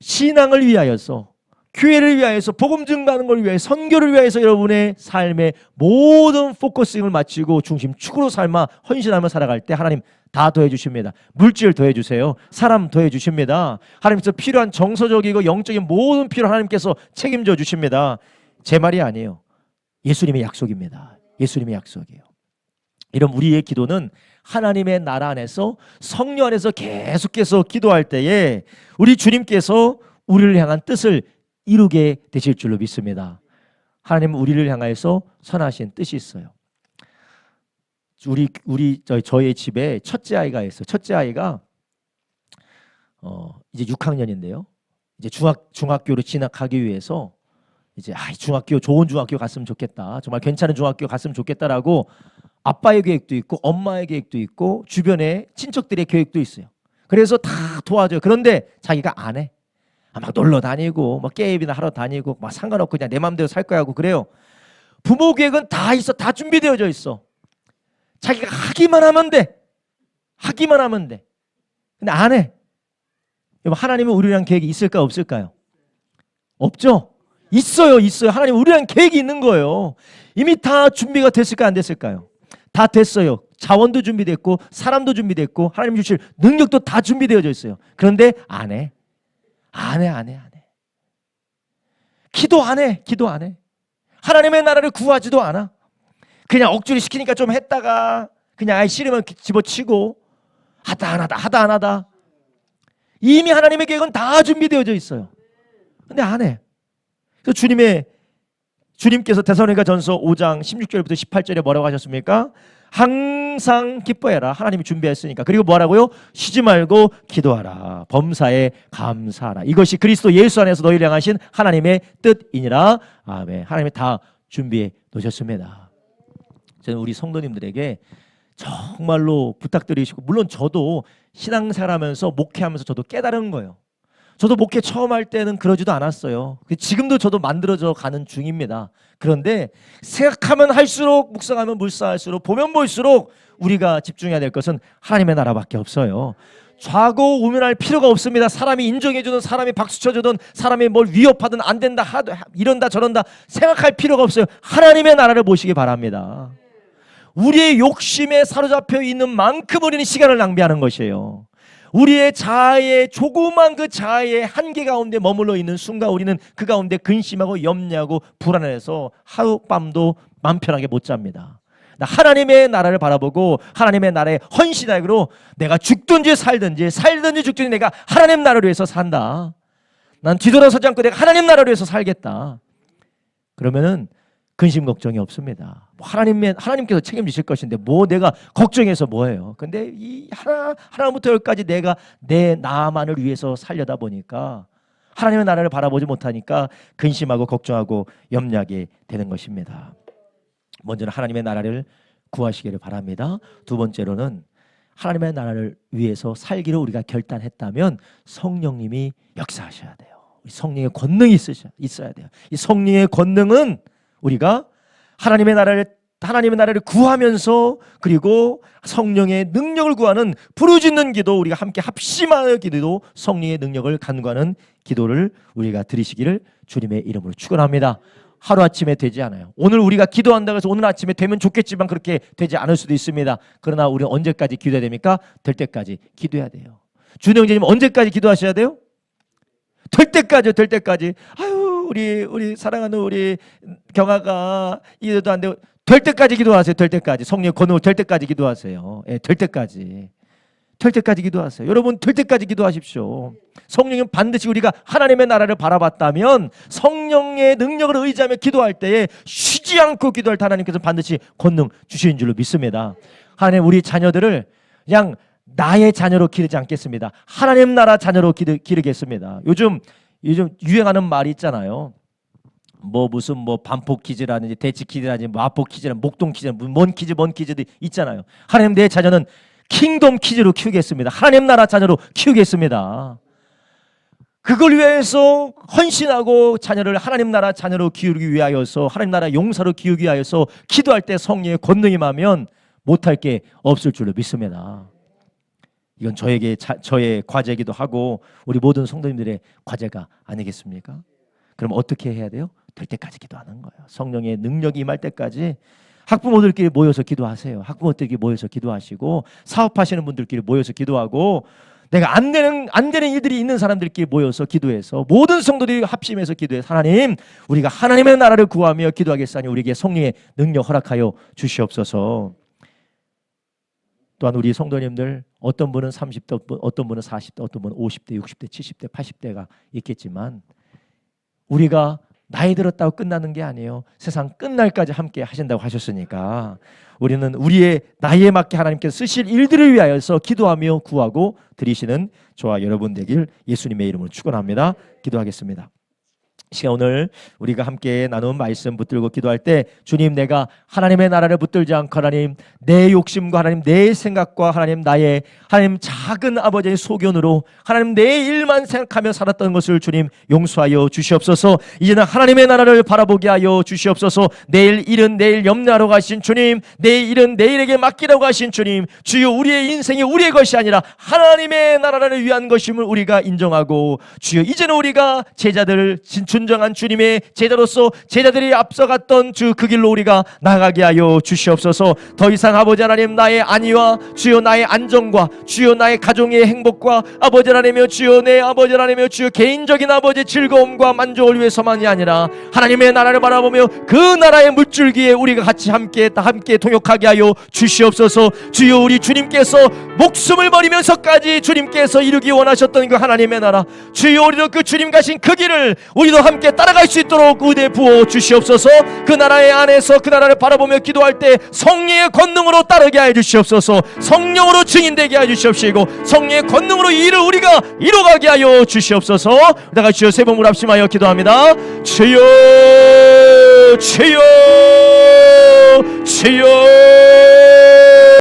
신앙을 위하여서, 교회를 위하여서, 복음 증가하는 걸 위하여, 선교를 위하여서 여러분의 삶의 모든 포커싱을 마치고 중심축으로 삶아 헌신하며 살아갈 때 하나님 다 더해 주십니다. 물질 더해 주세요. 사람 더해 주십니다. 하나님께서 필요한 정서적이고 영적인 모든 필요 하나님께서 책임져 주십니다. 제 말이 아니에요. 예수님의 약속입니다. 예수님의 약속이에요. 이런 우리의 기도는 하나님의 나라 안에서 성령 안에서 계속해서 기도할 때에 우리 주님께서 우리를 향한 뜻을 이루게 되실 줄로 믿습니다. 하나님은 우리를 향하여서 선하신 뜻이 있어요. 저희 집에 첫째 아이가 있어요. 첫째 아이가 이제 6학년인데요. 이제 중학교로 진학하기 위해서 이제 중학교 좋은 중학교 갔으면 좋겠다. 정말 괜찮은 중학교 갔으면 좋겠다라고 아빠의 계획도 있고 엄마의 계획도 있고 주변에 친척들의 계획도 있어요. 그래서 다 도와줘요. 그런데 자기가 안 해. 막 놀러 다니고 막 게임이나 하러 다니고 막 상관없고 그냥 내 마음대로 살 거야 하고 그래요. 부모 계획은 다 있어. 다 준비되어져 있어. 자기가 하기만 하면 돼. 하기만 하면 돼. 근데 안 해. 하나님은 우리랑 계획이 있을까요? 없을까요? 없죠? 있어요. 있어요. 하나님 우리랑 계획이 있는 거예요. 이미 다 준비가 됐을까요? 안 됐을까요? 다 됐어요. 자원도 준비됐고 사람도 준비됐고 하나님 주실 능력도 다 준비되어져 있어요. 그런데 안 해. 안 해. 기도 안 해. 기도 안 해. 하나님의 나라를 구하지도 않아. 그냥 억지로 시키니까 좀 했다가 그냥 싫으면 집어치고 하다 안 하다. 이미 하나님의 계획은 다 준비되어져 있어요. 근데 안 해. 그래서 주님께서 데살로니가 전서 5장 16절부터 18절에 뭐라고 하셨습니까? 항상 기뻐해라. 하나님이 준비했으니까. 그리고 뭐라고요? 쉬지 말고 기도하라. 범사에 감사하라. 이것이 그리스도 예수 안에서 너희를 향하신 하나님의 뜻이니라. 아멘. 하나님이 다 준비해 놓으셨습니다. 저는 우리 성도님들에게 정말로 부탁드리시고, 물론 저도 신앙생활하면서 목회하면서 저도 깨달은 거예요. 저도 목회 처음 할 때는 그러지도 않았어요. 지금도 저도 만들어져 가는 중입니다. 그런데 생각하면 할수록, 묵상하면 묵상할수록, 보면 볼수록 우리가 집중해야 될 것은 하나님의 나라밖에 없어요. 좌고 우면할 필요가 없습니다. 사람이 인정해주든 사람이 박수 쳐주든 사람이 뭘 위협하든 안 된다 이런다 저런다 생각할 필요가 없어요. 하나님의 나라를 보시기 바랍니다. 우리의 욕심에 사로잡혀 있는 만큼 우리는 시간을 낭비하는 것이에요. 우리의 자아의 조그만 그 자아의 한계 가운데 머물러 있는 순간 우리는 그 가운데 근심하고 염려하고 불안해서 하룻밤도 맘 편하게 못 잡니다. 하나님의 나라를 바라보고 하나님의 나라에 헌신하기로 내가 죽든지 살든지 죽든지 내가 하나님 나라를 위해서 산다. 난 뒤돌아서지 않고 내가 하나님 나라를 위해서 살겠다. 그러면은 근심 걱정이 없습니다. 하나님께서 책임지실 것인데 뭐 내가 걱정해서 뭐해요. 근데 이 하나부터 열까지 내가 나만을 위해서 살려다 보니까 하나님의 나라를 바라보지 못하니까 근심하고 걱정하고 염려하게 되는 것입니다. 먼저는 하나님의 나라를 구하시기를 바랍니다. 두 번째로는 하나님의 나라를 위해서 살기를 우리가 결단했다면 성령님이 역사하셔야 돼요. 성령의 권능이 있어야 돼요. 이 성령의 권능은 우리가 하나님의 나라를 구하면서 그리고 성령의 능력을 구하는 부르짖는 기도, 우리가 함께 합심하여 기도, 성령의 능력을 간구하는 기도를 우리가 드리시기를 주님의 이름으로 축원합니다. 하루아침에 되지 않아요. 오늘 우리가 기도한다고 해서 오늘 아침에 되면 좋겠지만 그렇게 되지 않을 수도 있습니다. 그러나 우리는 언제까지 기도해야 됩니까? 될 때까지 기도해야 돼요. 준혜 형제님 언제까지 기도하셔야 돼요? 될 때까지요. 될 때까지. 아유 우리 사랑하는 우리 경아가 이래도 안 되고 될 때까지 기도하세요. 될 때까지. 성령 권능을 될 때까지 기도하세요. 예, 될 때까지. 될 때까지 기도하세요. 여러분 될 때까지 기도하십시오. 성령은 반드시 우리가 하나님의 나라를 바라봤다면 성령의 능력을 의지하며 기도할 때에 쉬지 않고 기도할 때 하나님께서 반드시 권능 주시는 줄로 믿습니다. 하나님 우리 자녀들을 그냥 나의 자녀로 기르지 않겠습니다. 하나님 나라 자녀로 기르겠습니다. 요즘 요즘 유행하는 말이 있잖아요. 뭐 무슨 뭐 반포 퀴즈라든지 대치 퀴즈라든지 마포 퀴즈라든지 목동 퀴즈, 뭔 퀴즈 뭔 퀴즈도 있잖아요. 하나님 내 자녀는 킹덤 퀴즈로 키우겠습니다. 하나님 나라 자녀로 키우겠습니다. 그걸 위해서 헌신하고 자녀를 하나님 나라 자녀로 키우기 위하여서 하나님 나라 용사로 키우기 위하여서 기도할 때 성령의 권능이 임하면 못할 게 없을 줄로 믿습니다. 이건 저의 과제이기도 하고 우리 모든 성도님들의 과제가 아니겠습니까? 그럼 어떻게 해야 돼요? 될 때까지 기도하는 거예요. 성령의 능력이 임할 때까지 학부모들끼리 모여서 기도하세요. 학부모들끼리 모여서 기도하시고 사업하시는 분들끼리 모여서 기도하고 내가 안 되는 일들이 있는 사람들끼리 모여서 기도해서 모든 성도들이 합심해서 기도해서 하나님 우리가 하나님의 나라를 구하며 기도하겠사니 우리에게 성령의 능력 허락하여 주시옵소서. 또한 우리 성도님들 어떤 분은 30대 어떤 분은 40대 어떤 분은 50대 60대 70대 80대가 있겠지만 우리가 나이 들었다고 끝나는 게 아니에요. 세상 끝날까지 함께 하신다고 하셨으니까 우리는 우리의 나이에 맞게 하나님께서 쓰실 일들을 위하여서 기도하며 구하고 드리시는 저와 여러분 되길 예수님의 이름으로 축원합니다. 기도하겠습니다. 시간 오늘 우리가 함께 나눈 말씀 붙들고 기도할 때 주님 내가 하나님의 나라를 붙들지 않고 하나님 내 욕심과 하나님 내 생각과 하나님 나의 하나님 작은 아버지의 소견으로 하나님 내 일만 생각하며 살았던 것을 주님 용서하여 주시옵소서. 이제는 하나님의 나라를 바라보게 하여 주시옵소서. 내일 일은 내일 염려하러 가신 주님, 내일 일은 내일에게 맡기라고 하신 주님, 주여 우리의 인생이 우리의 것이 아니라 하나님의 나라를 위한 것임을 우리가 인정하고 주여 이제는 우리가 제자들 진정한 주님의 제자로서 제자들이 앞서갔던 주 그 길로 우리가 나가게 하여 주시옵소서. 더 이상 아버지 하나님 나의 안위와 주여 나의 안정과 주여 나의 가정의 행복과 아버지 하나님이여 주여 내 아버지 하나님이여 주여 개인적인 아버지 즐거움과 만족을 위해서만이 아니라 하나님의 나라를 바라보며 그 나라의 물줄기에 우리가 같이 함께 동역하게 하여 주시옵소서. 주여 우리 주님께서 목숨을 버리면서까지 주님께서 이루기 원하셨던 그 하나님의 나라 주여 우리도 그 주님 가신 그 길을 우리도 함께 따라갈 수 있도록 은혜 부어 주시옵소서. 그 나라의 안에서 그 나라를 바라보며 기도할 때 성령의 권능으로 따르게 하여 주시옵소서. 성령으로 증인되게 하여 주시옵시고 성령의 권능으로 이 일을 우리가 이뤄가게 하여 주시옵소서. 내가 주여 세 번을 합심하여 기도합니다. 주여 주여 주여